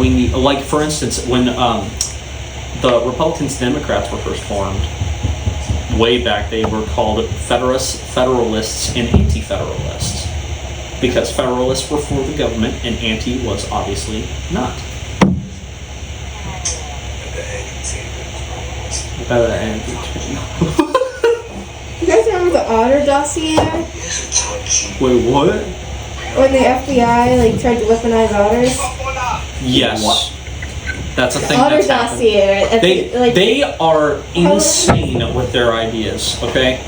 S4: need... Like, for instance, when the Republicans and Democrats were first formed, way back, they were called Federalists and Anti-Federalists. Because Federalists were for the government and Anti was obviously not.
S3: You guys remember the Otter dossier?
S4: Wait, what?
S3: When the FBI tried to weaponize otters?
S4: Yes.
S2: What?
S4: That's a thing
S3: Otter
S4: that's happened.
S3: dossier.
S4: They are insane with their ideas, okay?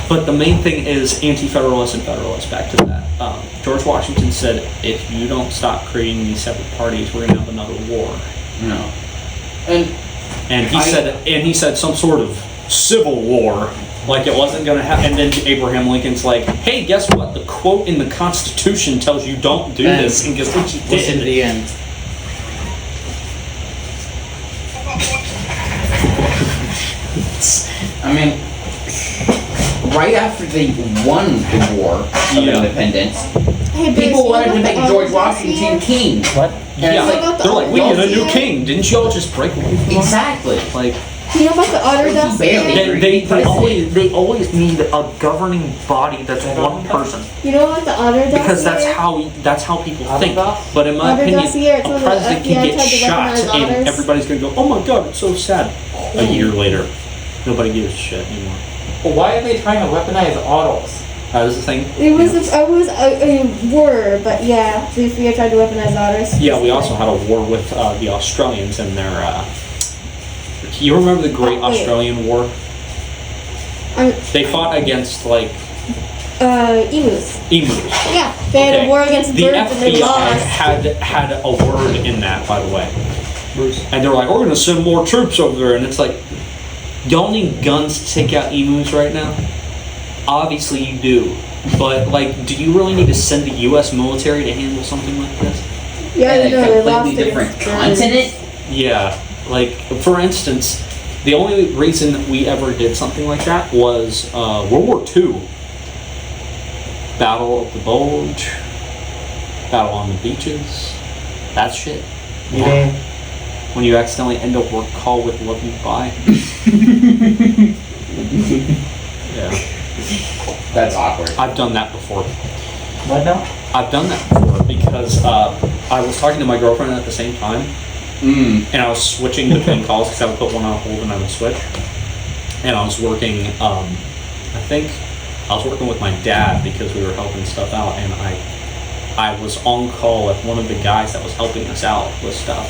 S4: But the main thing is anti-federalists and federalists. Back to that. George Washington said, if you don't stop creating these separate parties, we're gonna have another war.
S2: No.
S4: And he said some sort of civil war, like it wasn't gonna happen. And then Abraham Lincoln's like, hey, guess what? The quote in the Constitution tells you don't do
S2: And
S4: this, and guess what you
S2: Listen to
S4: did?
S2: the end. I mean, right after they won the War of Independence,
S3: Hey,
S2: people
S3: Bruce,
S2: wanted to
S3: you know
S2: make
S3: about the
S2: George
S3: Otter
S2: Washington
S3: dossier?
S2: king.
S6: What?
S2: And
S4: Yeah,
S2: it's
S3: about the
S4: they're like, we need a new
S3: dossier?
S4: king. Didn't y'all just break away from us?
S2: Exactly.
S4: Like,
S3: You know about the Otter dossier?
S4: they always need a governing body that's one person
S3: You know about the Otter dossier?
S4: because that's how people think. But in my
S3: Otter
S4: opinion,
S3: dossier, it's
S4: a
S3: when the
S4: president can
S3: FBI
S4: get
S3: tried to
S4: shot
S3: weaponize
S4: and
S3: otters.
S4: everybody's gonna go, oh my god, it's so sad. A year later, nobody gives a shit anymore.
S8: Well, why are they trying to weaponize autos?
S4: That was the thing.
S3: It was a war, but yeah, the FBI tried to weaponize otters.
S4: Yeah, we also had a war with the Australians and their. You remember the Great
S3: Oh, wait.
S4: Australian War? They fought against like
S3: Emus.
S4: emus.
S3: Yeah, they had
S4: Okay.
S3: a war against
S4: The
S3: birds and they
S4: FBI
S3: lost.
S4: had a word in that, by the way. And they're like, we're gonna send more troops over there, and it's like, y'all need guns to take out emus right now? Obviously you do. But like, do you really need to send the US military to handle something like this?
S3: Yeah,
S2: In
S3: no,
S2: a
S3: they lost
S2: completely different
S3: against birds.
S2: continent?
S4: Yeah, like for instance, the only reason we ever did something like that was World War II. Battle of the Bulge, Battle on the Beaches, that shit.
S8: Yeah.
S4: When you accidentally end a work call with Love You Bye. Yeah,
S2: That's awkward.
S4: I've done that before.
S8: What now?
S4: I've done that before because I was talking to my girlfriend at the same time. And I was switching between calls because I would put one on hold and I would switch. And I was working, I think I was working with my dad because we were helping stuff out, and I was on call with one of the guys that was helping us out with stuff.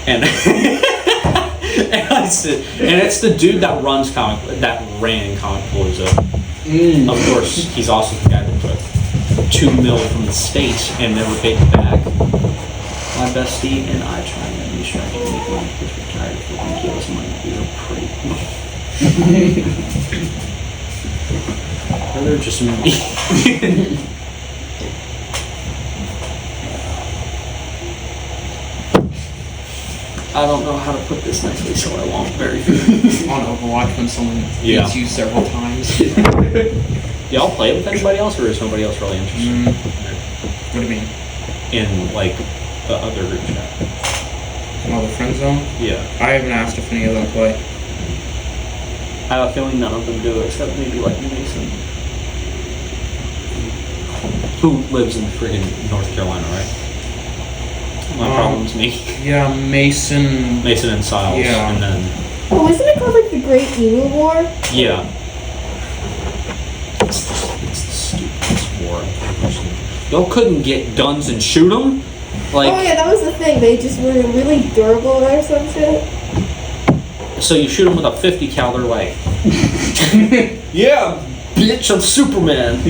S4: And and I said, and it's the dude that ran Comic Palooza. Of course, he's also the guy that took $2 million from the state and never paid it back. My bestie and I tried to make money because we're tired of fucking give us money. We were pretty. Or they're just me. I don't know how to put this nicely, so I won't very
S7: On Overwatch when someone
S4: Yeah.
S7: hits you several times.
S4: Y'all play with anybody else, or is nobody else really interested
S7: What do you mean?
S4: in like the other group chat?
S7: Oh, the friend zone?
S4: Yeah,
S7: I haven't asked if any of them play.
S4: I have a feeling none of them do, except maybe like Mason, who lives in friggin' North Carolina, right? My problem's me.
S7: Yeah, Mason.
S4: Mason and Siles,
S7: Yeah.
S4: and then
S3: Oh, wasn't it called like the Great Emu War?
S4: yeah. It's the stupidest war I've ever seen. Y'all couldn't get guns and shoot them? Like,
S3: Oh yeah, that was the thing. They just were really durable or some shit.
S4: so you shoot them with a 50 cal, they're like, yeah, bitch, I'm Superman.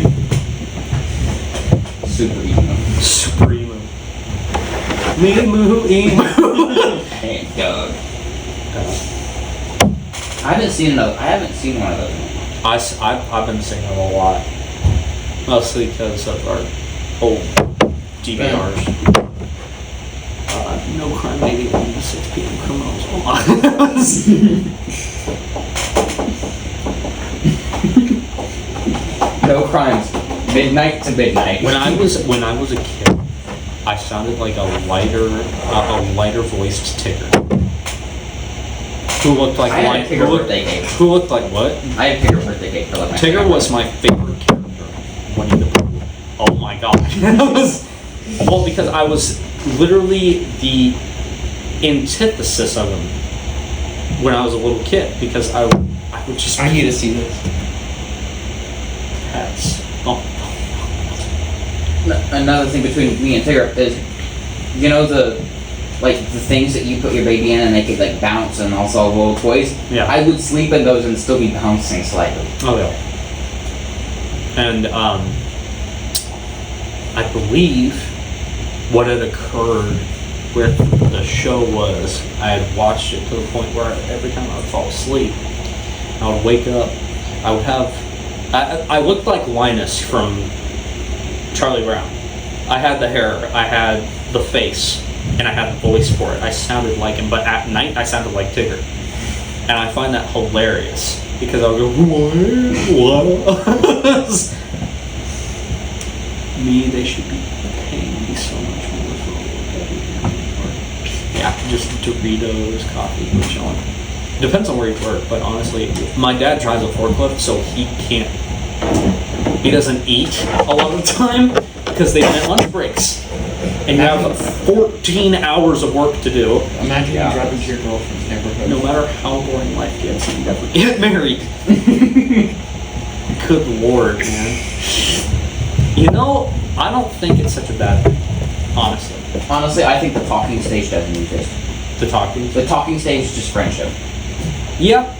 S2: Super emo.
S4: Super emo. Me moo emo.
S2: Hey, Doug. I haven't seen one of those.
S4: I've been seeing them a lot. Mostly because of our old DVRs. No crime, maybe 1 to 6 p.m. criminals.
S2: No crimes. Midnight to midnight.
S4: When I was a kid, I sounded like a lighter voiced Tigger. Who looked like
S2: I had a Tigger birthday cake.
S4: Who looked like what?
S2: I had Tigger birthday cake for like my
S4: Tigger
S2: favorite.
S4: was my favorite character. Winnie the Pooh. Oh my god. Well, because I was literally the antithesis of him when I was a little kid. Because I would just.
S7: I need to see this.
S4: Pets. Oh.
S2: Another thing between me and Tigger is, you know the things that you put your baby in and they could like bounce and also little toys?
S4: Yeah.
S2: I would sleep in those and still be bouncing slightly.
S4: Oh yeah. And I believe what had occurred with the show was I had watched it to the point where every time I would fall asleep, I would wake up. I would have. I looked like Linus from Charlie Brown. I had the hair, I had the face, and I had the voice for it. I sounded like him, but at night I sounded like Tigger. And I find that hilarious because I'll go, what? Me, they should be paying me so much more for everything. Yeah, just Doritos, coffee, and chilling. Depends on where you work, but honestly, my dad drives a forklift, so he doesn't eat a lot of the time because they have lunch breaks. And you have 14 hours of work to do.
S7: Imagine you driving to your girlfriend's neighborhood.
S4: No matter how boring life gets, you never get married. Good lord, man. You know, I don't think it's such a bad thing, honestly.
S2: Honestly, I think the talking stage doesn't exist.
S4: The talking?
S2: The talking stage is just friendship.
S4: Yeah.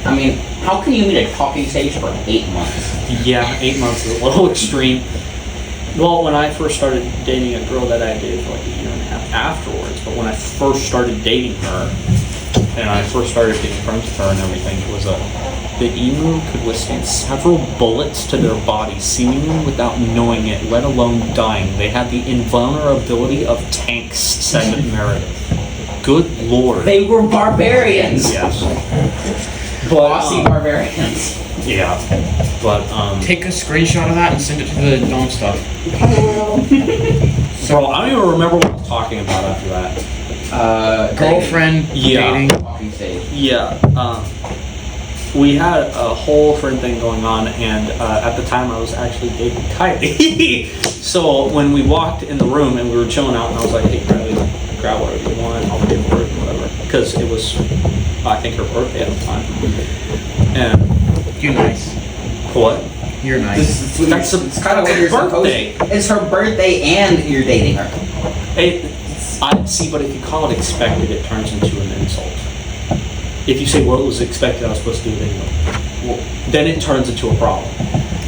S2: I mean, How can you meet a talking stage for 8 months?
S4: Yeah, 8 months is a little extreme. Well, when I first started dating a girl that I dated for like a year and a half afterwards, but when I first started dating her, and I first started getting friends with her and everything, it was the emu could withstand several bullets to their body, seemingly without knowing it, let alone dying. They had the invulnerability of tanks, said Meredith. Good lord.
S2: They were barbarians.
S4: Yes.
S2: Bossy barbarians.
S4: Yeah. But,
S7: Take a screenshot of that and send it to the Dom stuff.
S4: So I don't even remember what I was talking about after that.
S7: Girlfriend,
S4: Yeah.
S7: dating.
S2: Talking stage.
S4: Yeah, we had a whole friend thing going on, and at the time I was actually dating Kylie. So when we walked in the room and we were chilling out, and I was like, "Hey, Kylie, grab whatever you want. I'll pay for it, whatever." Because it was, I think, her birthday at the time. And
S7: You're nice.
S4: what?
S7: You're nice.
S2: It's kind of what you're
S4: birthday.
S2: supposed. It's her birthday, and you're dating her.
S4: I see, but if you call it expected, it turns into an insult. If you say, "Well, it was expected, I was supposed to do it anyway," well, then it turns into a problem.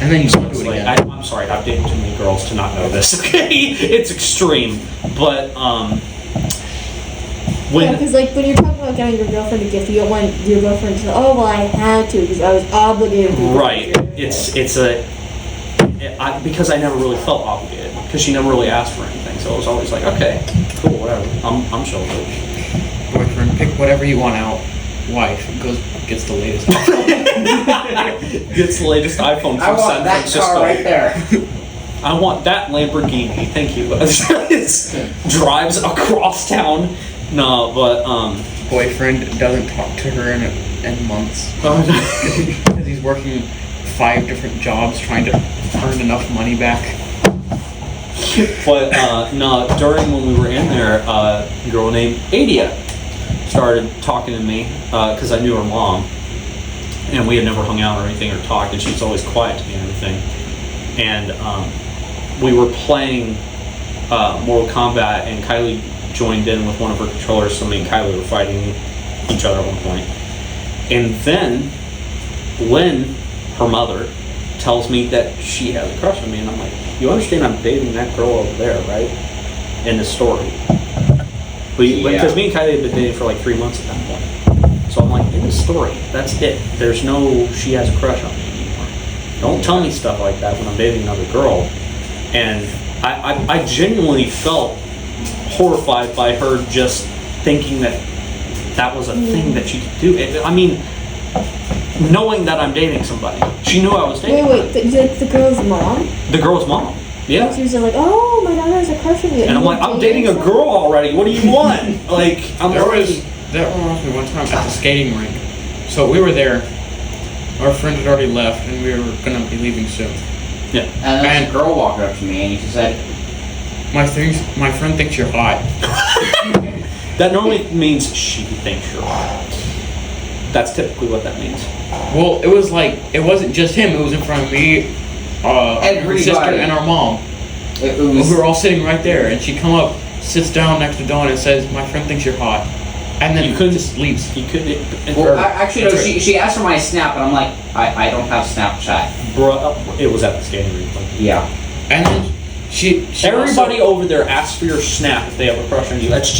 S7: And then you still do
S4: It's
S7: it
S4: like,
S7: again.
S4: I'm sorry, I've dated too many girls to not know this. Okay, it's extreme, but
S3: Yeah,
S4: when
S3: because like when you're talking about getting your girlfriend a gift, you don't want your girlfriend to say, "Oh, well, I had to because I was obligated." to."
S4: right, because I never really felt obligated because she never really asked for anything, so it was always like, okay, cool, whatever, I'm chill with it.
S7: Boyfriend, pick whatever you want out. Wife gets the latest.
S4: Gets the latest iPhone
S2: I
S4: from
S2: want
S4: San
S2: that
S4: Francisco.
S2: car right there.
S4: I want that Lamborghini. Thank you. Drives across town. No, but
S7: Boyfriend doesn't talk to her in months because he's working 5 different jobs trying to earn enough money back.
S4: But no, during when we were in there, a girl named Adia started talking to me because I knew her mom, and we had never hung out or anything or talked, and she was always quiet to me and everything. And we were playing Mortal Kombat, and Kylie joined in with one of her controllers, so me and Kylie were fighting each other at one point. And then Lynn, her mother, tells me that she has a crush on me, and I'm like, "You understand I'm dating that girl over there, right? In the story." Because me and Kylie had been dating for like 3 months at that point. So I'm like, in the story, that's it. There's no, she has a crush on me anymore. Don't tell me stuff like that when I'm dating another girl. And I genuinely felt horrified by her just thinking that that was a thing that she could do. I mean, knowing that I'm dating somebody. She knew I was dating
S3: Wait, the girl's mom?
S4: the girl's mom. Yeah.
S3: She was just like, "Oh, my daughter has a crush on you."
S4: And I'm like, I'm dating a girl already. What do you want? Like, I'm
S7: That
S4: already...
S7: reminds me one time at the skating rink. So we were there. Our friend had already left, and we were gonna be leaving soon.
S4: Yeah.
S2: And then a girl walked up to me and she said,
S7: My friend thinks you're hot.
S4: That normally means she thinks you're hot. That's typically what that means.
S7: Well, it was like it wasn't just him. It was in front of me, her sister,
S2: Everybody.
S7: and our mom.
S2: it
S7: We
S2: was
S7: were all sitting right there, and she come up, sits down next to Dawn, and says, "My friend thinks you're hot," and then
S4: You couldn't-
S7: just leaves.
S4: He could...
S2: Well, actually, no. She asked for my Snap, and I'm like, I don't have Snapchat.
S4: It was at the skating rink.
S2: Yeah.
S7: And then she
S4: Everybody
S7: also,
S4: over there asks for your snap if they have a crush on you. It's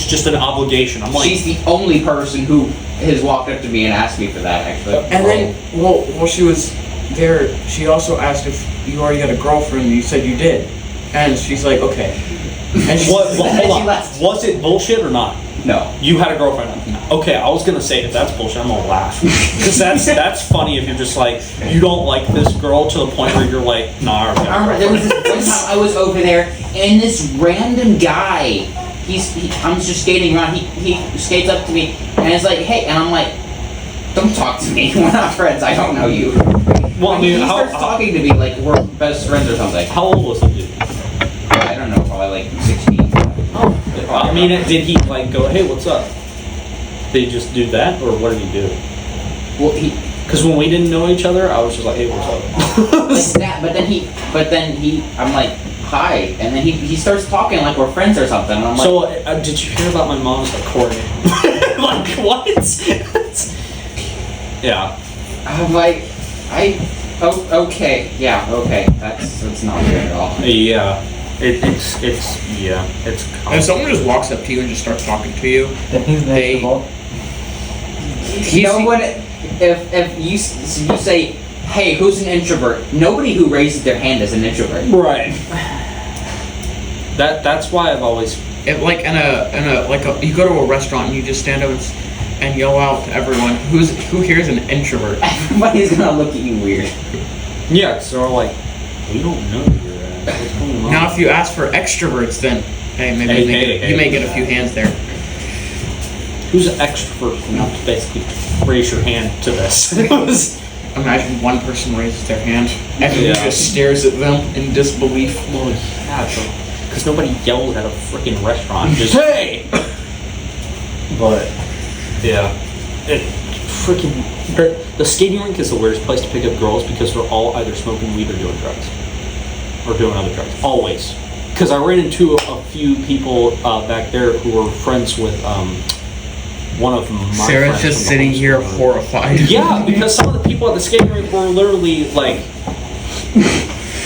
S4: just an obligation. I'm like,
S2: She's the only person who has walked up to me and asked me for that, actually.
S7: and then while she was there, she also asked if you already had a girlfriend. And you said you did, and she's like, "Okay." And she,
S4: what? Well,
S2: And
S4: hold
S2: she
S4: on.
S2: left.
S4: Was it bullshit or not?
S2: No.
S4: You had a girlfriend. Okay, I was gonna say if that's bullshit, I'm gonna laugh because that's funny if you're just like you don't like this girl to the point where you're like, nah. I already
S2: I
S4: have a
S2: remember there was
S4: girlfriend.
S2: this one time I was over there, and this random guy, I'm just skating around, he skates up to me, and it's like, "Hey," and I'm like, "Don't talk to me, we're not friends, I don't know you."
S4: Well, I mean,
S2: he starts talking to me like we're best friends or something.
S4: How old was the dude?
S2: I don't know, probably like 16.
S4: I mean, did he like go, "Hey, what's up"? Did he just do that, or what did he do?
S2: Well,
S4: Because when we didn't know each other, I was just like, "Hey, what's up?"
S2: like that, but then he, I'm like, "Hi," and then he starts talking like we're friends or something, and I'm like,
S4: So, did you hear about my mom's like coordinating? Like what? Yeah.
S2: Okay, yeah, okay. That's not good at all.
S4: Yeah. It's
S7: If someone just walks up to you and just starts talking to you,
S8: Then he's
S7: They-
S8: next.
S2: You know what? If you say, "Hey, who's an introvert?" Nobody who raises their hand is an introvert.
S4: right. That's why I've always
S7: like you go to a restaurant and you just stand up and yell out to everyone who here is an introvert.
S2: Everybody's gonna look at you weird.
S4: yeah. So I'm like, we don't know your ass. What's going on?
S7: Now, if you ask for extroverts, then hey, maybe you may get a few hands there.
S4: Who's an extrovert enough to basically raise your hand to this?
S7: Imagine one person raises their hand, everyone just stares at them in disbelief.
S4: Well, yeah, because nobody yells at a freaking restaurant. Just hey. But yeah, it freaking the skating rink is the weirdest place to pick up girls because they're all either smoking weed or doing drugs, or doing other drugs. Always, because I ran into a few people back there who were friends with one of my
S7: Sarah's
S4: friends
S7: just
S4: from
S7: sitting
S4: the
S7: here
S4: homeschool.
S7: horrified.
S4: Yeah, because some of the people at the skating rink were literally like,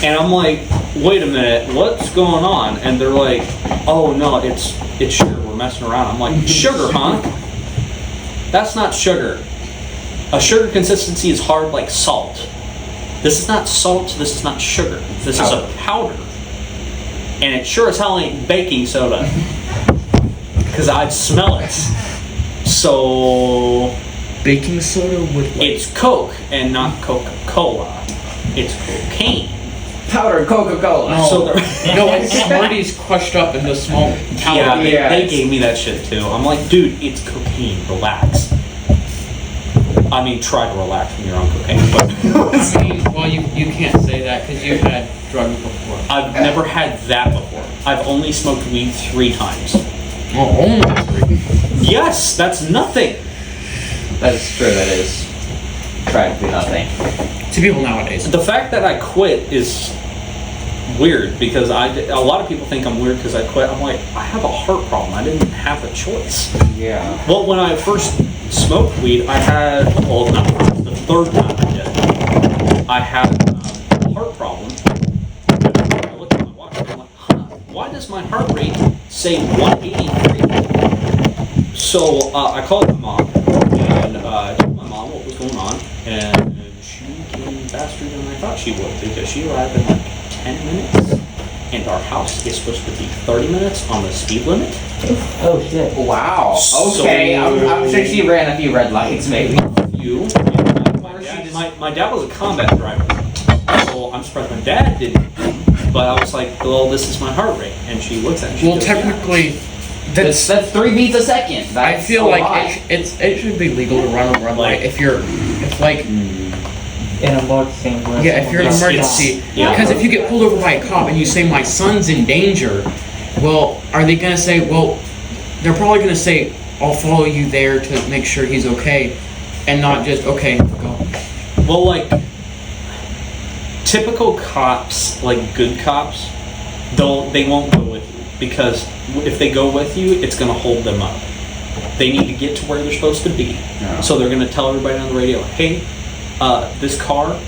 S4: and I'm like, wait a minute, what's going on? And they're like, oh no, it's sugar, we're messing around. I'm like, sugar, huh? That's not sugar. A sugar consistency is hard like salt. This is not salt, this is not sugar. This is a powder. And it sure as hell ain't baking soda. Because I'd smell it. So
S7: Baking soda with like,
S4: it's Coke and not Coca-Cola. It's cocaine.
S2: Powdered Coca-Cola.
S7: No.
S4: So
S7: no, it's Smarties crushed up into small
S4: yeah,
S7: powder.
S4: they gave me that shit too. I'm like, dude, it's cocaine. Relax. I mean, try to relax when you're on cocaine. But
S7: I mean, well, you can't say that because you've had drugs before.
S4: I've never had that before. I've only smoked weed 3 times.
S7: Oh, only 3.
S4: Yes, that's nothing.
S2: That is true. That is practically nothing.
S7: To people nowadays.
S4: The fact that I quit is weird because a lot of people think I'm weird because I quit. I'm like, I have a heart problem. I didn't have a choice.
S2: Yeah.
S4: Well, when I first smoked weed, I had, well, not first, the third time I did, I had a heart problem. I looked at my watch and I'm like, why does my heart rate say 183? So I called my mom and I told my mom what was going on, and she came faster than I thought she would because she arrived in like 10 minutes, and our house is supposed to be 30 minutes on the speed limit.
S8: Oh shit.
S2: Wow. Okay. I'm sure she ran a few red lights, maybe.
S4: My dad was a combat driver, so I'm surprised my dad didn't. But I was like, well, this is my heart rate, and she looks at me. And she
S7: Well,
S4: goes,
S7: technically,
S2: That's 3 beats a second.
S7: I
S2: That's
S7: feel
S2: a
S7: like
S2: lot.
S7: it should be legal to run a red light if like
S8: In an emergency. where
S7: yeah, if you're in an
S8: someone
S7: emergency.
S4: yeah.
S7: Because if you get pulled over by a cop and you say my son's in danger, well, are they gonna say? Well, they're probably gonna say I'll follow you there to make sure he's okay, and not just okay, go.
S4: well, like typical cops, like good cops, they won't go with you because if they go with you, it's gonna hold them up. They need to get to where they're supposed to be, so they're gonna tell everybody on the radio, hey. This car,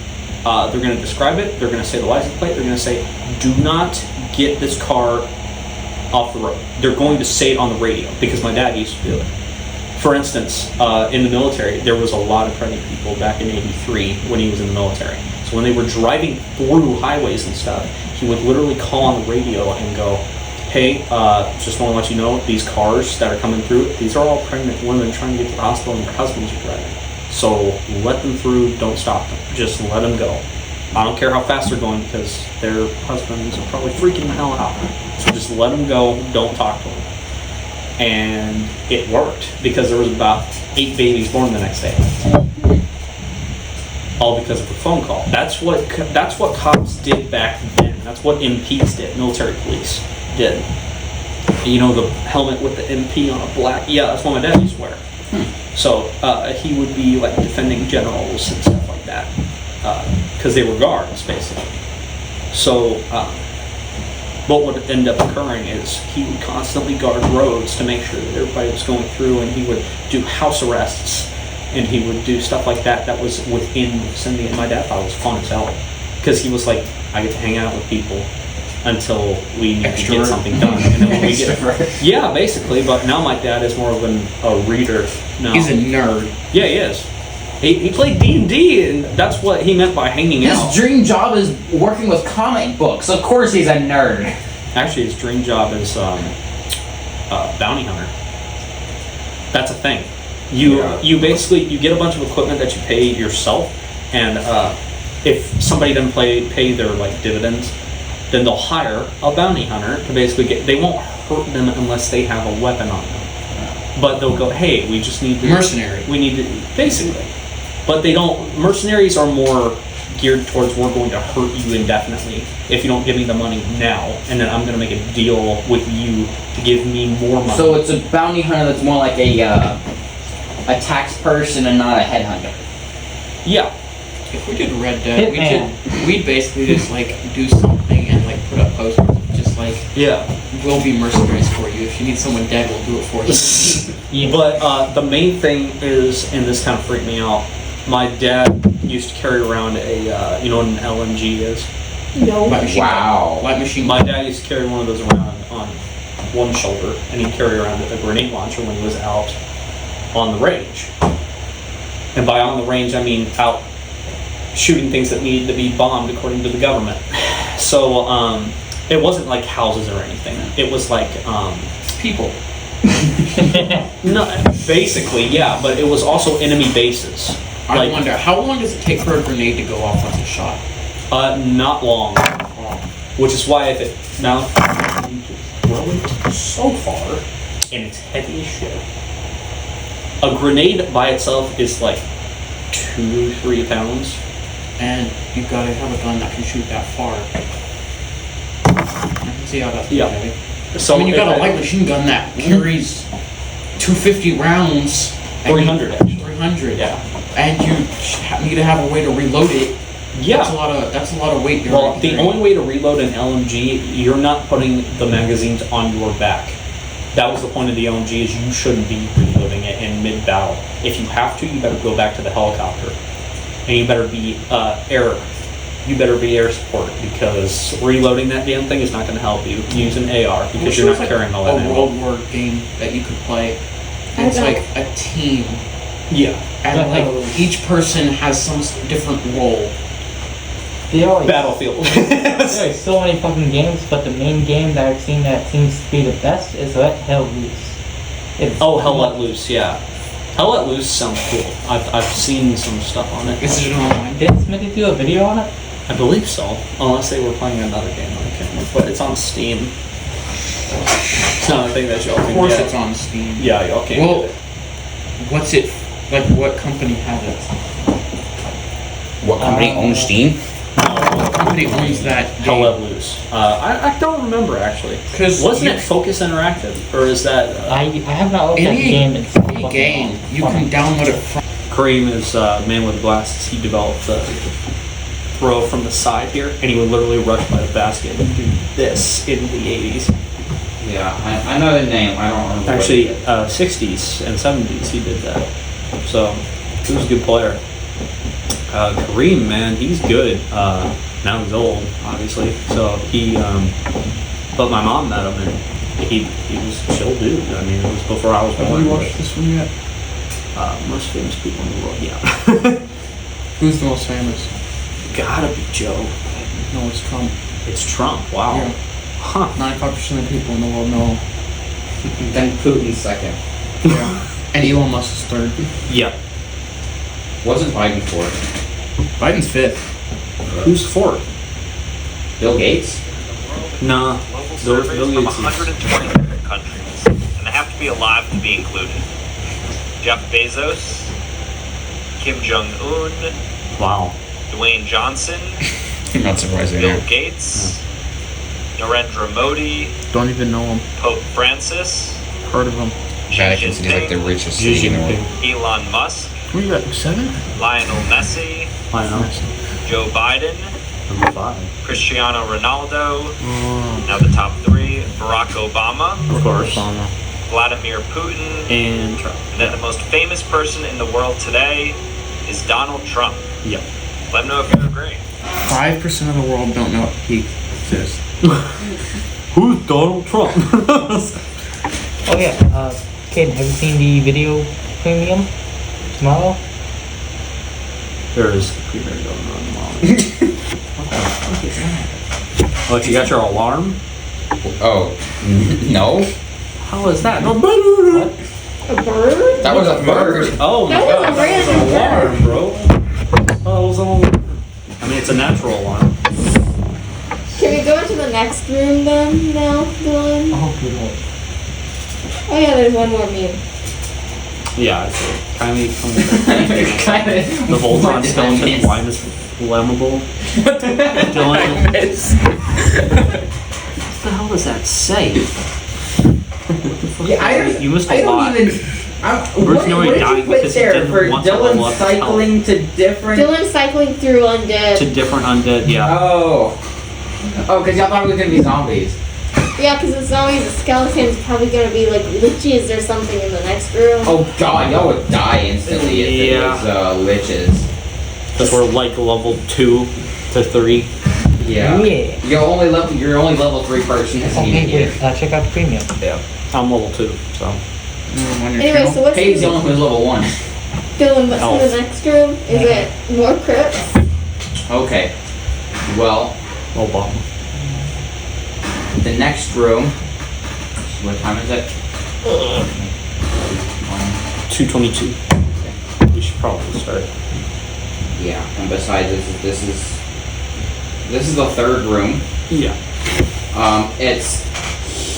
S4: they're going to describe it, they're going to say the license plate, they're going to say, do not get this car off the road. They're going to say it on the radio, because my dad used to do it. For instance, in the military, there was a lot of pregnant people back in '83 when he was in the military. So when they were driving through highways and stuff, he would literally call on the radio and go, hey, just want to let you know, these cars that are coming through, these are all pregnant women trying to get to the hospital and their husbands are driving. So let them through, don't stop them. Just let them go. I don't care how fast they're going because their husbands are probably freaking the hell out. So just let them go, don't talk to them. And it worked because there was about 8 babies born the next day. All because of a phone call. That's what cops did back then. That's what MPs did, military police did. You know, the helmet with the MP on a black, yeah, that's what my dad used to wear. So he would be like defending generals and stuff like that because they were guards basically. So what would end up occurring is he would constantly guard roads to make sure that everybody was going through, and he would do house arrests and he would do stuff like that that was within the vicinity. And my dad thought it was fun as hell because he was like, I get to hang out with people until we need to get something done. And then when we get, yeah, basically. But now my dad is more of a reader now.
S7: He's a nerd.
S4: Yeah, he is. He played D&D, and that's what he meant by hanging out.
S2: His dream job is working with comic books. Of course he's a nerd.
S4: Actually, his dream job is bounty hunter. That's a thing. You basically you get a bunch of equipment that you pay yourself, and if somebody doesn't pay their like dividends, then they'll hire a bounty hunter to basically get. They won't hurt them unless they have a weapon on them, but they'll go, hey, we just need to
S7: Mercenary.
S4: We need to basically, but they don't. Mercenaries are more geared towards we're going to hurt you indefinitely if you don't give me the money now, and then I'm going to make a deal with you to give me more money.
S2: So it's a bounty hunter that's more like a tax person and not a headhunter.
S4: Yeah.
S7: If we did Red Dead,
S8: Hitman.
S7: we'd basically just like do something and like put up posters, just like
S4: Yeah.
S7: we'll be mercenaries for you. If you need someone dead, we'll do it for you.
S4: But the main thing is, and this kind of freaked me out, my dad used to carry around a, you know what an LMG is?
S3: No.
S7: Light machine
S2: Wow.
S7: gun. Light machine
S4: My
S7: gun.
S4: dad used to carry one of those around on one shoulder, and he'd carry around a grenade launcher when he was out on the range. And by on the range, I mean out shooting things that needed to be bombed according to the government. So it wasn't like houses or anything. It was like
S7: People.
S4: no, basically, yeah, but it was also enemy bases.
S7: I wonder, how long does it take for a grenade to go off once it's shot?
S4: Not long. Which is why if it now throw it so far and it's heavy as shit. A grenade by itself is like 2-3 pounds.
S7: And you've got to have a gun that can shoot that far. I can see how that's
S4: Yeah.
S7: heavy.
S4: So
S7: I mean, you got
S4: if
S7: a light machine gun that carries 250 rounds. and
S4: 300 actually.
S7: 300.
S4: Yeah.
S7: And you need to have a way to reload it.
S4: Yeah.
S7: That's a lot of weight. You're
S4: Well,
S7: right
S4: the
S7: there.
S4: only way to reload an LMG, you're not putting the magazines on your back. That was the point of the LMG, is you shouldn't be reloading it in mid-battle. If you have to, you better go back to the helicopter. And you better be air support, because reloading that damn thing is not going to help you. Use an AR, because you're not
S7: like
S4: carrying all that
S7: a
S4: ammo.
S7: World War game that you could play. It's like a team.
S4: Yeah.
S7: And like each person has some different role.
S4: Battlefield.
S8: There's so many fucking games, but the main game that I've seen that seems to be the best is Let Hell Loose.
S4: Oh, Hell Let Loose, yeah. Hell Let Loose sounds cool. I've seen some stuff on it.
S7: Is it online?
S8: Did Smithy do a video on it?
S4: I believe so, unless they were playing another game. I can't remember, but it's on Steam. It's not a thing that y'all can
S7: Of course
S4: get.
S7: it's on Steam.
S4: Yeah, y'all can't
S7: Well,
S4: get it.
S7: what's it, like what company has it?
S2: What company owns Steam?
S7: What company owns that
S4: Hell
S7: game?
S4: Let Loose. I don't remember actually.
S7: 'Cause
S4: Wasn't
S7: you-
S4: it Focus Interactive, or is that
S8: I have not looked at the
S7: Any,
S8: game. It's
S7: any
S8: fucking
S7: game, you
S8: funny.
S7: can download it from
S4: Kareem is man with glasses. He developed the throw from the side here, and he would literally rush by the basket and do this in the 80s.
S2: Yeah, I know the name. I don't remember.
S4: Actually, 60s and 70s he did that. So he was a good player. Kareem, man, he's good. Now he's old, obviously. So he, but my mom met him, and he was a chill dude. I mean, it was before I was born.
S7: Have you watched this one yet?
S4: Most famous people in the world, yeah.
S7: Who's the most famous?
S4: Gotta be Joe.
S7: No, it's Trump.
S4: It's Trump. Wow.
S7: Yeah.
S4: Huh.
S7: 95% of people in the world know.
S2: Then Putin's second.
S7: Yeah. And Elon Musk is third.
S4: Yeah.
S2: Wasn't Biden fourth?
S7: Biden's fifth.
S4: Who's fourth?
S2: Bill Gates?
S4: Nah.
S9: Global
S4: Bill
S9: surveys from
S4: Gates is-
S9: 120 different countries, and they have to be alive to be included. Jeff Bezos, Kim Jong-un,
S4: Wow.
S9: Dwayne Johnson,
S7: Not surprising.
S9: Bill Gates, Narendra Modi,
S7: Don't even know him.
S9: Pope Francis,
S7: Heard of him.
S9: Xi
S6: Vatican City is like the
S9: Jinping,
S6: richest city in the world.
S9: Elon Musk,
S7: Who you got? 7?
S9: Lionel Messi,
S4: I know.
S9: Joe Biden,
S4: Number 5.
S9: Cristiano Ronaldo. Now the top 3: Barack Obama,
S4: Of course.
S9: Vladimir Putin,
S4: And Trump.
S9: and then the most famous person in the world today is Donald Trump.
S4: Yep.
S9: Let them know if you agree.
S7: 5% of the world don't know he exists.
S4: Who's Donald Trump?
S8: Oh yeah, Caden, have you seen the video premium tomorrow?
S4: There is premiere going on tomorrow. Oh, you got your alarm?
S2: Oh, no.
S4: How is that? No.
S3: A bird?
S2: That was a bird.
S4: Oh my
S3: That was a
S4: god, that's
S3: random
S4: an alarm, bro. Oh, it was an alarm. I mean, it's a natural alarm.
S3: Can we go into the next room then now, Dylan?
S8: Oh, good lord.
S3: Oh yeah, there's one more meme.
S4: Yeah, it's kind of
S2: Kind of.
S4: the Voltron skeleton blind is flammable. Dylan, what the hell does that say?
S2: Yeah, I don't.
S4: You missed a
S2: I don't
S4: lot.
S2: even.
S4: Bruce Noe
S2: What did
S4: died
S2: you put
S4: because he
S2: there
S4: didn't
S2: for
S4: want to
S2: Dylan
S4: level up his health.
S2: cycling to different?
S3: Dylan cycling through undead.
S4: To different undead, yeah.
S2: Oh, because y'all thought it was gonna be zombies.
S3: Yeah, because it's always a skeleton's probably gonna be like liches or something in the next room.
S2: Oh god, y'all would die instantly if it
S4: Yeah.
S2: was liches.
S4: Because we're like level 2 to 3.
S2: Yeah.
S8: Yeah.
S2: You're only level 3 person. That's
S8: Okay,
S2: needed.
S8: wait, check out the premium.
S4: Yeah. I'm level 2, so.
S3: Anyway, so what's
S2: Paige only was level 1.
S3: Dylan, what's
S4: Oh.
S3: in the next room? Is it more crypts?
S2: Okay. Well,
S4: Oh, bottom.
S2: the next room. What time is it?
S4: 222. We should probably start.
S2: Yeah, and besides this is the third room.
S4: Yeah.
S2: It's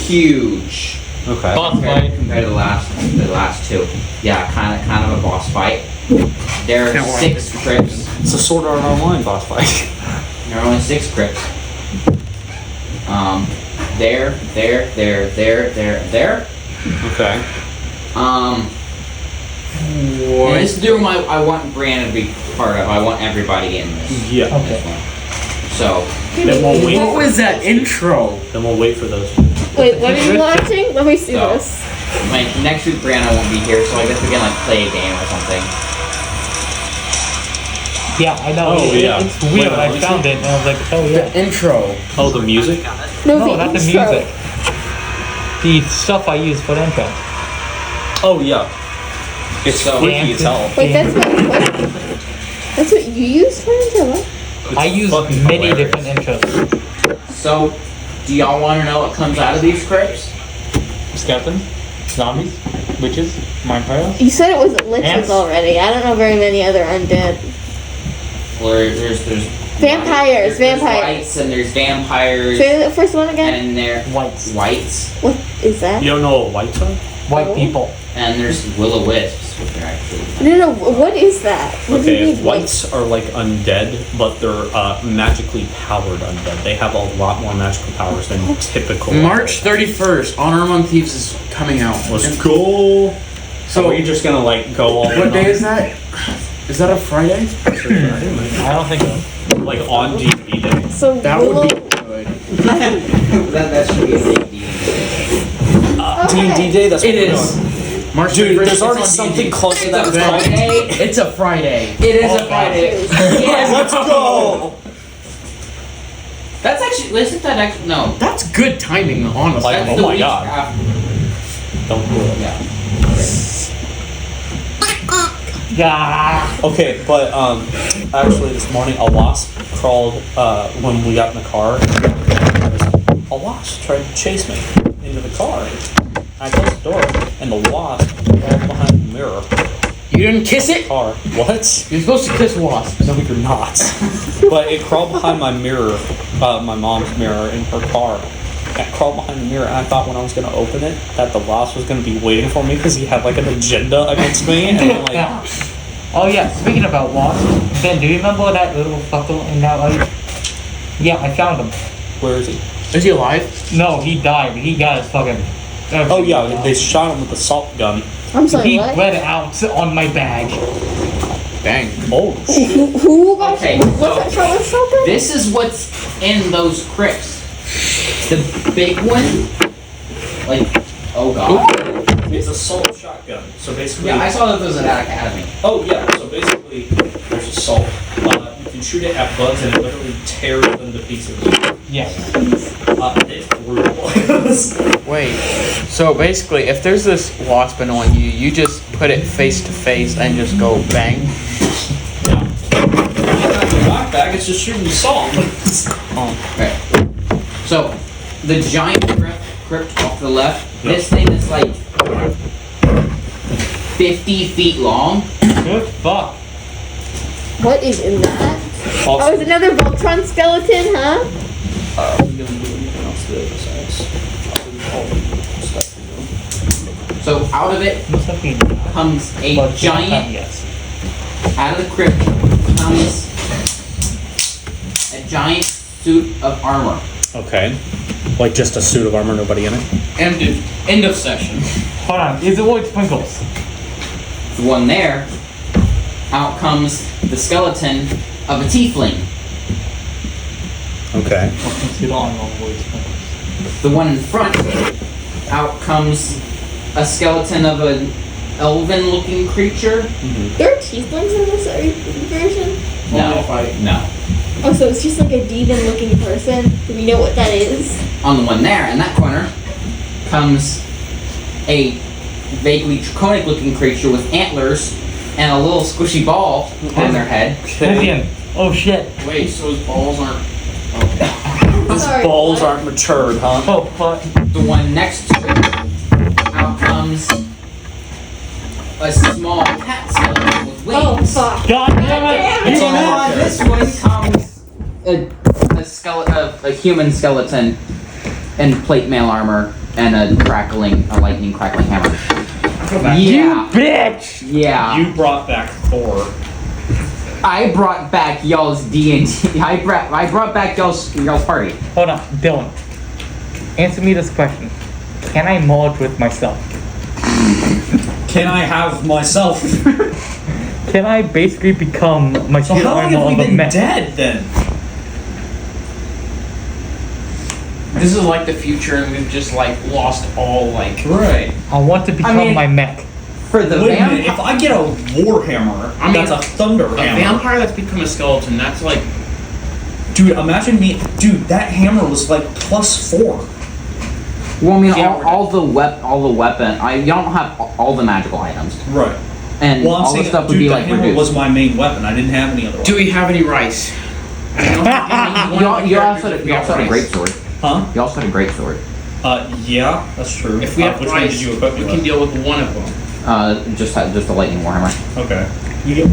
S2: huge
S4: Okay.
S8: Boss
S2: compared
S8: fight.
S2: to the last two. Yeah, kind of a boss fight. There are
S7: Can't walk.
S2: 6 crypts.
S4: It's a Sword Art Online boss fight.
S2: There are only 6 crypts. There.
S4: Okay.
S2: This is the room I want Brianna to be part of. I want everybody in this.
S4: Yeah.
S8: Okay.
S2: So,
S4: Then we'll wait.
S7: What was that intro?
S4: Then we'll wait for those.
S3: Wait, what are you watching? Let me see
S2: So.
S3: this.
S2: like, next week Brianna won't be here, so I guess we can, like, play a game or something.
S8: Yeah, I know.
S4: Oh, yeah.
S8: It's weird.
S4: Wait,
S8: I
S4: let me
S8: found
S4: see.
S8: it and I was like, oh yeah.
S7: Intro.
S4: Oh, the music?
S3: No,
S8: No, not the
S3: intro.
S8: music. The stuff I use for the intro.
S4: Oh, yeah. It's
S2: So-
S4: freaky as hell.
S3: Wait, that's what you use for intro? What?
S8: I use
S4: fucking
S8: many
S4: hilarious.
S8: different intros.
S2: So, do y'all want to know what comes out of these crypts?
S8: Skeletons, zombies, witches, mind fires.
S3: You said it was liches
S8: Ants?
S3: already. I don't know very many other undead.
S2: Well, there's
S3: Vampires,
S2: there's
S3: vampires.
S2: whites and there's vampires
S3: Say the first one again.
S2: and there
S8: Whites.
S2: whites
S3: What is that?
S4: You don't know what whites are?
S8: White people.
S2: and there's will-o-wisps, which are actually
S3: No, what is that? What do you
S4: Okay,
S3: mean,
S4: whites are like undead, but they're magically powered undead. They have a lot more magical powers than typical.
S7: March 31st, Honor Among Thieves is coming out.
S4: Let's go.
S7: So,
S4: So we're just gonna like go all in
S7: what day
S4: on-
S7: is that? Is that a Friday?
S8: I don't think so.
S4: Like on D&D day.
S3: So
S7: That
S3: Willow,
S7: would be good.
S2: that should be a big deal.
S4: D&D day. That's what
S7: It
S4: we're
S7: is.
S4: doing.
S7: March
S4: Dude,
S7: 31st,
S4: there's
S7: it's
S4: already
S7: on
S4: something
S7: D&D.
S4: close to
S2: It's
S4: that.
S2: a Friday.
S7: It's a Friday.
S2: It is
S8: Oh,
S2: a Friday.
S4: Let's go.
S2: That's actually, isn't that actually, no.
S7: That's good timing, honestly.
S4: Like,
S2: That's
S4: oh
S2: the
S4: my
S2: week
S4: God.
S2: after.
S4: Don't do it.
S2: Yeah.
S8: Yeah.
S4: Okay, but actually this morning a wasp crawled when we got in the car. A wasp tried to chase me into the car. I closed the door, and the wasp crawled behind the mirror of
S7: You didn't kiss
S4: the
S7: it?
S4: car. What?
S7: You're supposed to kiss wasps.
S4: No, you're not. But it crawled behind my mirror, my mom's mirror in her car. It crawled behind the mirror, and I thought when I was going to open it that the wasp was going to be waiting for me because he had like an agenda against me. And I'm like,
S8: Oh yeah, speaking about wasps, Ben, do you remember that little fucker in that light? Yeah, I found him.
S4: where is he?
S7: Is he alive?
S8: No, he died. He got his fucking.
S4: Oh yeah, they shot him with the salt gun.
S3: I'm sorry,
S8: He
S3: what?
S8: bled out on my bag.
S7: Dang.
S4: Oh shit.
S3: Who got
S2: Okay,
S3: what's
S2: so-
S3: that shot with something?
S2: This is what's in those crypts. The big one, like, oh god.
S4: It's a assault shotgun. So basically.
S2: Yeah, I saw that there was an academy.
S4: Oh yeah. So basically, there's assault. You can shoot it at bugs and it literally tears them to pieces.
S8: Yes.
S4: It's brutal.
S7: Wait. So basically, if there's this wasp annoying you, you just put it face to face and just go bang.
S4: Yeah. Knockback. It's just shooting salt.
S2: Okay. So, the giant crypt off the left, this thing is like 50 feet long.
S8: Good fuck.
S3: What is in that? Oh, it's another Voltron skeleton, huh?
S2: So, out of it comes a giant,
S8: Yes.
S2: out of the crypt comes a giant suit of armor.
S4: Okay. Like just a suit of armor, nobody in it?
S2: End of session.
S8: Hold on. Is it White Sprinkles?
S2: The one there, out comes the skeleton of a tiefling.
S4: Okay.
S8: You don't know White Sprinkles.
S2: The one in front, out comes a skeleton of an elven-looking creature.
S3: There are tieflings in this version?
S2: No.
S3: Oh, so it's just like a demon-looking person? Do we know what that is?
S2: On the one there, in that corner, comes a vaguely draconic-looking creature with antlers and a little squishy ball on their head.
S8: Vivian. Oh shit.
S2: Wait, so his balls aren't...
S4: His
S3: Sorry,
S4: balls
S3: what?
S4: aren't matured, huh?
S8: Oh fuck.
S2: The one next to it, out comes a small cat skeleton with
S3: Oh,
S2: wings.
S3: fuck.
S8: God damn it.
S2: And then on this one comes a human skeleton in plate mail armor and a lightning crackling hammer. Yeah.
S8: Bitch.
S2: Yeah.
S4: You brought back Thor.
S2: I brought back y'all's D&D. I brought back y'all's party.
S8: Hold on, Dylan. Answer me this question. Can I merge with myself?
S4: Can I have myself?
S8: Can I basically become my
S4: So
S8: shield
S4: how long
S8: armor
S4: have we
S8: of a
S4: been
S8: mech?
S4: dead then?
S7: This is like the future, and we've just like lost all like.
S4: Right.
S8: I want to become
S2: mean-
S8: my mech.
S2: For the
S4: Wait a minute,
S2: vampire.
S4: if I get a warhammer,
S7: I mean,
S4: that's a thunder
S7: A
S4: hammer.
S7: vampire that's become a skeleton, that's like.
S4: Dude, imagine me. Dude, that hammer was like +4.
S2: Well, I mean,
S7: Yeah,
S2: all the weapon. You don't have all the magical items,
S4: Right.
S2: and
S4: Well, I'm
S2: all the
S4: saying,
S2: stuff would
S4: dude,
S2: be
S4: the
S2: like
S4: hammer
S2: reduced.
S4: was my main weapon. I didn't have any other
S7: Do
S4: weapon.
S7: we have any rice?
S2: You also had a great sword.
S4: Huh?
S2: You also had a great sword.
S4: Yeah, that's true.
S7: If we have
S4: which one
S7: rice,
S4: did you equip me
S7: we
S4: with?
S7: can deal with one of them.
S2: Just a lightning warhammer.
S4: Okay.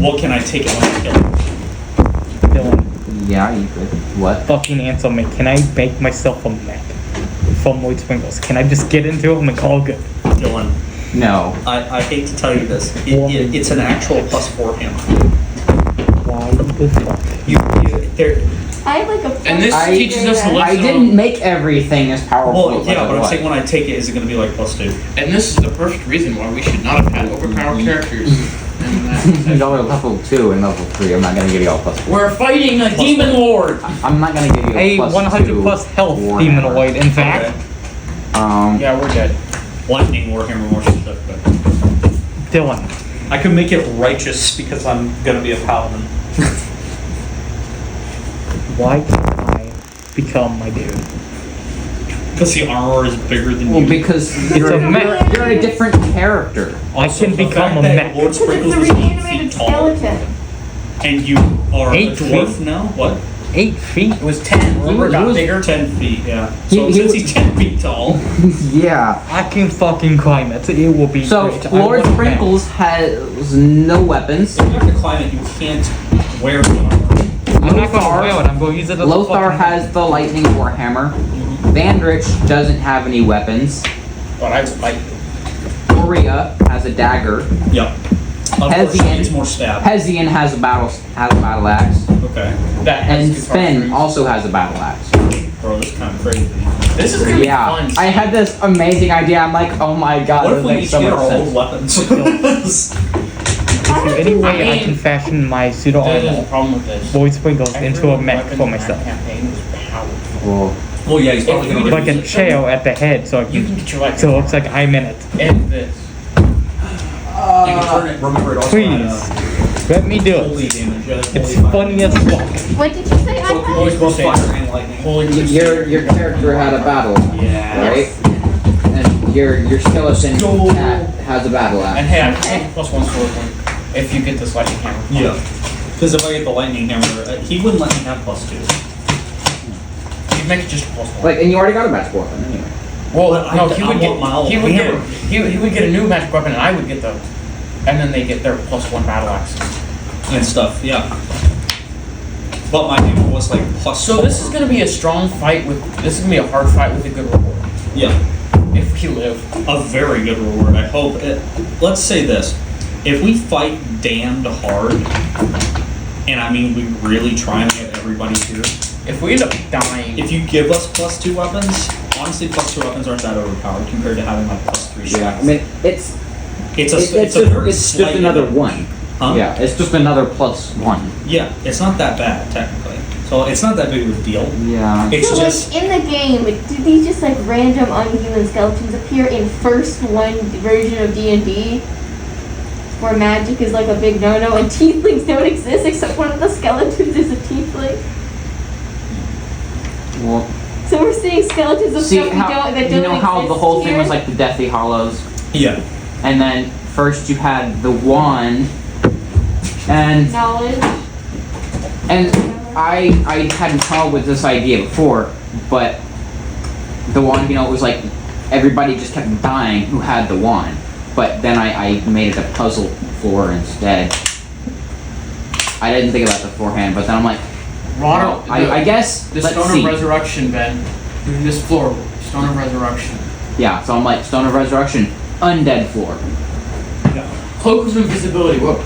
S4: What can I take it when I kill it?
S8: Dylan,
S2: Yeah, you could. What?
S8: fucking answer me. Can I make myself a mech from White Sprinkles? Can I just get into them and call good?
S4: Dylan,
S2: No.
S4: I hate to tell you this. It's an actual +4 hammer.
S8: Why the fuck?
S4: There.
S3: I have like a
S7: And this
S2: I-
S7: teaches us a
S2: I
S7: lesson.
S2: didn't make everything as powerful.
S4: Well,
S2: as
S4: yeah,
S2: I
S4: but I'm
S2: was.
S4: saying when I take it, is it going to be like +2?
S7: And this is the perfect reason why we should not have had overpowered characters. And
S2: Y'all are level 2 and level 3. I'm not gonna give you all +4.
S7: we're fighting a demon lord.
S2: I'm not gonna give you
S8: A
S2: a +2.
S8: 100 plus health
S2: Warhammer.
S8: demonoid, in fact.
S7: Yeah, we're dead.
S4: Lightning warhammer more specific.
S8: Dylan,
S4: I could make it righteous because I'm going to be a paladin.
S8: why can't I become my dude?
S4: Because the armor is bigger than
S2: Well,
S4: you.
S2: because
S8: a mech.
S2: you're a different character.
S8: I can
S4: The
S8: become
S4: fact
S8: a
S4: that
S8: mech.
S4: Lord
S3: Because
S4: Sprinkles
S3: it's
S4: is
S3: a
S4: 8
S3: reanimated
S4: feet tall,
S3: skeleton.
S4: and you are
S8: 8
S4: a dwarf
S8: feet?
S4: now? What?
S8: 8 feet?
S7: It was 10. Remember, it
S2: He
S7: got
S2: was-
S7: bigger.
S4: 10 feet, yeah.
S2: He-
S4: So
S2: he
S4: since
S2: was-
S4: he's 10 feet tall,
S2: Yeah.
S8: I can fucking climb it. It will be
S2: So
S8: great. I
S2: Lord
S8: want a mech.
S2: Sprinkles has no weapons.
S4: if you have to climb it, you can't wear the armor.
S8: I'm not gonna
S2: Lothar-
S8: wear it. I'm going to use it as a
S2: Lothar
S8: fucking-
S2: has the lightning warhammer. Vandrich doesn't have any weapons.
S7: But I fight.
S2: Doria has a dagger.
S4: Yep. Unfortunately,
S2: Hesian.
S4: it's more stab.
S2: Hesian has a battle axe.
S4: Okay.
S7: That has
S2: And
S7: guitar
S2: Sven
S7: strings.
S2: also has a battle axe.
S4: Bro, this is kind of crazy.
S7: This is gonna be
S2: Yeah.
S7: fun.
S2: I had this amazing idea. I'm like, oh my god,
S4: What if
S2: this
S4: we
S2: makes
S4: each
S2: so
S4: get
S2: much
S4: our
S2: sense.
S4: old weapons?
S8: Is there any way I can fashion my pseudo
S7: There's a
S8: armor,
S7: problem with this.
S8: Void Sprinkles, into a mech
S7: Weapon
S8: for
S7: in that
S8: myself?
S7: campaign was powerful.
S2: Well,
S4: Well, yeah, he's probably
S7: If we
S4: going to
S8: Like a chair at the head, so I
S7: You can
S8: can,
S7: get your life.
S8: so it looks like I'm in it.
S7: And this.
S4: You can turn it. Remember, it also
S6: Please, let me do
S4: holy
S6: it.
S4: damage.
S6: It's funny as fuck.
S3: What did you say? I
S4: So it can always go fire and lightning.
S7: Holy
S2: Your character had a battle axe,
S4: Yeah.
S2: right? And your skeleton cat has a battle
S7: And
S2: axe.
S7: hey, I can take +1 sword point if you get this lightning hammer.
S4: Yeah. Because if I get the lightning hammer, he wouldn't let me have +2.
S7: You'd make it just +1.
S2: Like, and you already got a magic weapon anyway.
S7: Well,
S4: But
S7: no,
S4: I want my own
S7: he would get
S4: hammer.
S7: he would get a new magic weapon, and I would get the, and then they get their +1 battle axes.
S4: And stuff, yeah. But my hammer was like +4.
S7: So this is gonna be a strong fight with. This is gonna be a hard fight with a good reward
S4: Yeah.
S7: if we live.
S4: A very good reward, I hope. Let's say this. If we fight damned hard, and I mean we really try and get everybody here,
S7: If we end up dying,
S4: if you give us +2 weapons, honestly +2 weapons aren't that overpowered compared to having like +3
S2: Yeah,
S4: shots.
S2: I mean, it's
S4: It's a very
S2: just
S4: slight
S2: another
S4: advantage.
S2: one.
S4: Huh?
S2: Yeah, it's just another +1.
S4: Yeah, it's not that bad technically. So it's not that big of a deal.
S2: Yeah.
S4: It's
S3: So,
S4: just
S3: like, in the game, do these just, like, random unhuman skeletons appear in first one version of D&D? Where magic is, like, a big no-no and tieflings don't exist except one of the skeletons is a tiefling?
S2: Well,
S3: So we're seeing skeletons of
S2: see
S3: stuff
S2: how
S3: that don't
S2: you know how the
S3: exist
S2: whole thing
S3: here?
S2: was like the Deathly Hollows,
S4: yeah.
S2: and then first you had the wand, and
S3: Knowledge.
S2: I hadn't come up with this idea before, but the wand, you know, it was like everybody just kept dying who had the wand, but then I made it a puzzle floor instead. I didn't think about that beforehand, but then I'm like, well, I guess
S7: the
S2: let's
S7: Stone
S2: see.
S7: of Resurrection, Ben. This floor, Stone of Resurrection.
S2: Yeah, so I'm like, Stone of Resurrection, undead floor.
S7: Cloak of Invisibility. What?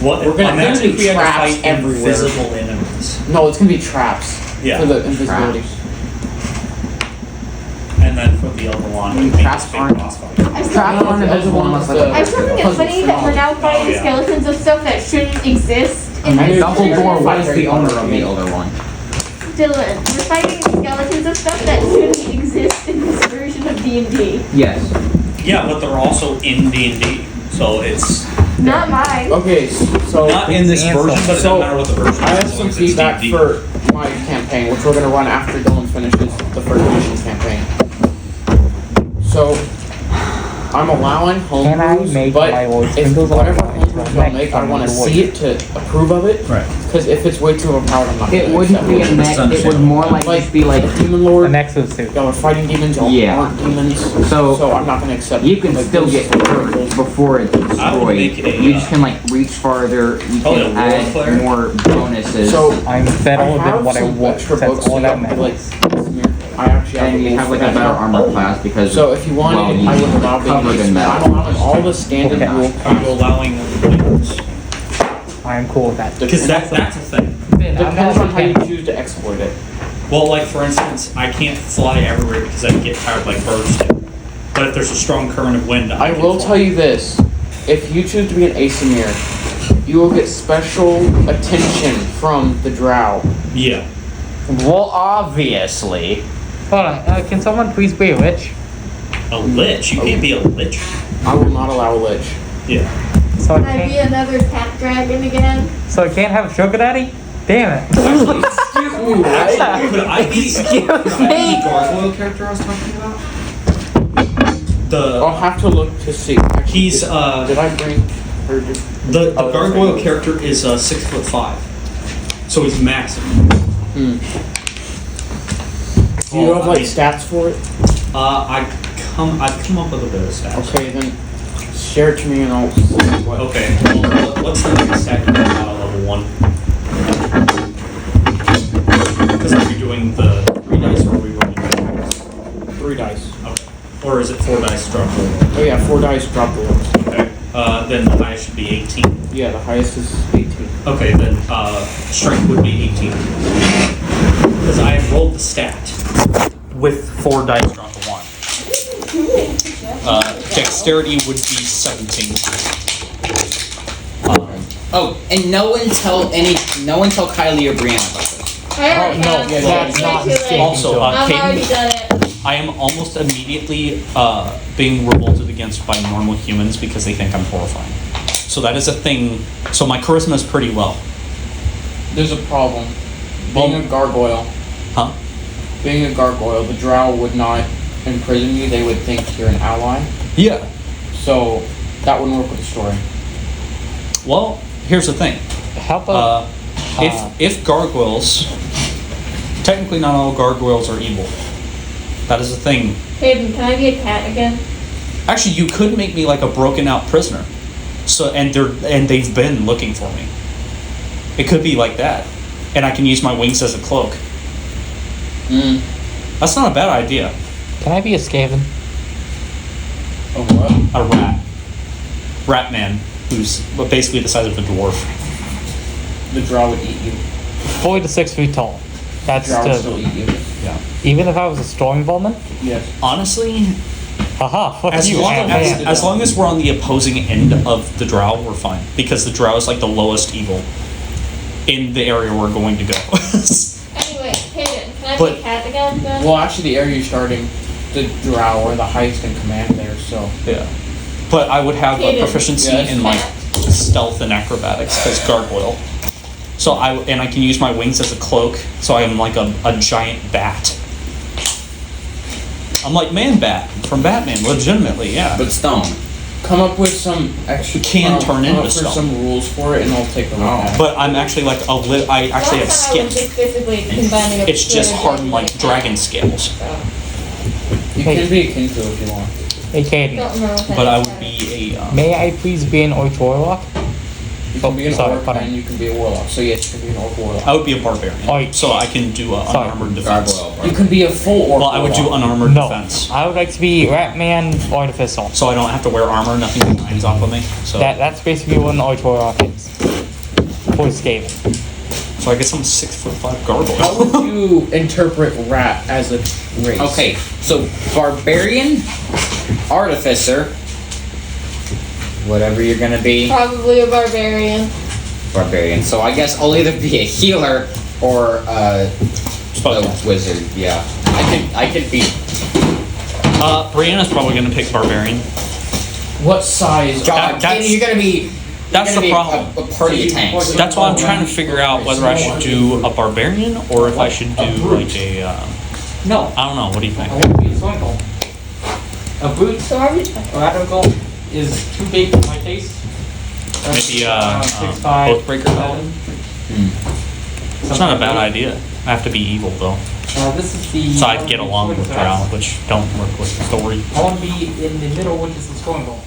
S4: What?
S7: We're gonna
S4: imagine
S7: be
S4: if we had to
S7: traps
S4: fight
S7: everywhere.
S4: invisible enemies.
S7: No, it's gonna be traps.
S4: Yeah.
S7: For the invisibility.
S4: And then for the other one, we
S2: Traps
S4: big
S2: aren't-
S4: boss fight.
S2: Traps aren't invisible unless like
S3: I still think it's funny that we're now fighting
S4: yeah.
S3: skeletons of stuff that shouldn't exist in
S2: And
S3: this
S2: Dumbledore
S3: version.
S2: was the owner of the other one.
S3: Dylan, we're fighting skeletons of stuff that shouldn't exist in this version of D&D.
S2: Yes.
S4: Yeah, but they're also in D&D, so it's
S3: Not mine.
S7: Okay, so
S4: not in this version, but it doesn't
S7: So,
S4: matter what the version is.
S7: I have
S4: as
S7: some
S4: long as it's
S7: feedback
S4: D&D.
S7: for my campaign, which we're gonna run after Dylan finishes the first mission campaign. So, I'm allowing
S6: Can I
S7: homebrews,
S6: make
S7: but
S6: my voice
S7: if
S6: singles
S7: whatever
S6: on
S7: homebrews y'all
S6: next
S7: make, I
S6: time
S7: want to
S6: your
S7: see it to approve of it.
S4: Right.
S7: Because if it's way too overpowered, I'm not gonna
S2: It wouldn't
S7: accept
S2: be a
S7: it.
S2: neck, it would more like just be like,
S7: Demon
S6: The
S7: Lord,
S6: Nexus suit.
S7: y'all are fighting demons, y'all
S2: Yeah.
S7: aren't demons.
S2: So,
S7: So I'm not gonna accept
S2: you
S7: it.
S2: can
S7: Like,
S2: still
S7: this-
S2: get hurt before it's
S4: I would
S2: destroyed.
S4: make a,
S2: You just can like reach farther, you
S4: Probably a
S2: can
S4: war
S2: add
S4: flare.
S2: more bonuses,
S7: So,
S6: I'm
S7: I
S6: settled
S7: have
S6: with what I
S7: some
S6: want.
S7: extra
S6: That's
S7: books
S6: all
S7: so
S6: that
S7: y'all can, like,
S6: matters.
S7: I actually have
S2: and
S7: the
S2: you
S7: rules
S2: have
S7: for
S2: like a
S7: that
S2: better
S7: now.
S2: armor class because
S7: So if you wanted,
S2: well,
S7: I would allow
S2: covered
S7: babies.
S2: in metal.
S7: I'm allowing all the standard
S2: Okay.
S7: rule
S4: Are you allowing wings?
S6: I'm cool with that.
S4: Because that's a thing.
S7: Depends on how you choose to exploit it.
S4: Well, like for instance, I can't fly everywhere because I get tired like birds do. But if there's a strong current of wind,
S7: I
S4: can
S7: will
S4: fly.
S7: tell you this: if you choose to be an Asimir, you will get special attention from the Drow.
S4: Yeah.
S2: well, obviously.
S6: Hold on, can someone please be a witch?
S4: A lich? You can't be a lich.
S7: I will not allow a lich.
S4: Yeah.
S6: So I
S3: Can I be
S6: can't.
S3: another cat dragon again?
S6: So I can't have a sugar daddy? Damn it!
S4: Could I be the gargoyle character I was talking about?
S7: I'll have to look to see. Actually,
S4: He's
S7: did I bring? Or did,
S4: the
S7: Oh,
S4: gargoyle
S7: okay.
S4: character is 6'5", so he's massive.
S7: do you have like stats for it?
S4: I've come up with a bit of stats.
S7: Okay, then share it to me and I'll see what.
S4: Okay. Well, what's the next stat you got out of level 1? Because are we doing the 3 dice or are we rolling 2 dice?
S7: 3 dice.
S4: Okay. Or is it 4 dice drop roll?
S7: Oh yeah, 4 dice, drop the lowest.
S4: Okay. Then the highest should be 18.
S7: Yeah, the highest is 18.
S4: Okay, then strength would be 18. Because I have rolled the stat with 4 dice drop a 1. Dexterity would be 17.
S2: Oh, and no one tell Kylie or Brianna about this.
S3: I already
S6: no,
S3: have.
S6: yeah,
S3: It's
S6: that's not
S3: too late.
S6: escaping
S4: Also,
S6: to it.
S3: I've already
S4: Caden,
S3: done it.
S4: I am almost immediately being revolted against by normal humans because they think I'm horrifying. So that is a thing. So my charisma is pretty low.
S7: There's a problem. Being a gargoyle,
S4: Huh?
S7: being a gargoyle, the drow would not imprison you. They would think you're an ally.
S4: Yeah.
S7: So that wouldn't work with the story.
S4: Well, here's the thing.
S6: How about
S4: If gargoyles, technically not all gargoyles are evil. That is a thing.
S3: Hayden, can I be a cat again?
S4: Actually, you could make me like a broken out prisoner. So and they've been looking for me. It could be like that, and I can use my wings as a cloak. That's not a bad idea.
S6: can I be a Skaven?
S7: Oh what?
S4: A rat, rat man, who's basically the size of a dwarf.
S7: The drow would eat you.
S6: 4 to 6 feet tall. That's
S7: The drow would still
S6: the,
S7: eat you.
S4: Yeah.
S6: even if I was a storm involvement.
S7: Yes.
S4: Honestly,
S6: Haha, fuck
S4: as
S6: you,
S4: long
S6: Ant-Man.
S4: as long as we're on the opposing end of the drow, we're fine because the drow is like the lowest evil in the area we're going to go.
S3: Anyway, Hayden, can I be
S4: But-
S3: a cat again then?
S7: Well, actually, the area you're starting, the drow are the highest in command there. So
S4: Yeah. But I would have a
S3: Kaden.
S4: proficiency
S7: Yes.
S4: in like stealth and acrobatics because gargoyle. So I can use my wings as a cloak, so I am like a giant bat. I'm like Man-Bat from Batman, legitimately, yeah.
S2: But stone.
S7: come up with some extra.
S4: Can turn
S7: come
S4: into
S7: up with
S4: stone.
S7: some rules for it, and I'll take a look at it.
S4: But I'm actually like I actually have
S3: Last time I was
S4: skin.
S3: just basically combining a
S4: It's just
S3: good
S4: hardened like
S3: cat.
S4: dragon scales.
S3: So,
S7: You can be a kinko if you want.
S6: Hey, Caden.
S3: don't remember what that
S4: But I
S3: is.
S4: would be a
S6: May I please be an Orc Warlock?
S7: You can be an
S6: sorry,
S7: orc
S6: pardon.
S7: and you can be a warlock. So yes, you can be an orc warlock.
S4: I would be a barbarian.
S6: Oh,
S4: So I can do
S6: sorry.
S4: unarmored defense.
S7: You can be a full orc.
S4: Well, I would do
S7: warlock.
S4: unarmored
S6: No.
S4: defense.
S6: I would like to be Ratman Artificial.
S4: So I don't have to wear armor, nothing shines off of me. So
S6: That's basically what an Orc Warlock is. For Skaven.
S4: so I guess I'm 6'5"
S7: How
S4: gargoyle.
S7: would you interpret rat as a race?
S2: Okay, so barbarian, artificer, whatever you're gonna be,
S3: Probably a barbarian.
S2: barbarian. So I guess I'll either be a healer or a
S4: Spellcaster.
S2: wizard. Yeah, I could be.
S4: Brianna's probably gonna pick barbarian.
S7: What size?
S2: God,
S4: that's-
S2: you're gonna be.
S4: that's
S2: you're
S4: the
S2: gonna be
S4: problem.
S2: A party of tanks.
S4: That's why I'm trying to figure out whether I should do a barbarian or if I should do like a.
S8: No,
S4: I don't know. What do you think?
S8: I want to be a Swingle. A boot
S3: So are we?
S8: radical is too big for my taste.
S4: Maybe
S8: Around 6'5",
S4: Oathbreaker paladin. It's not a bad idea. I have to be evil though,
S8: This is the.
S4: so I get along with Drow, which don't work with the story.
S8: I want to be in the middle, which is the Swingle.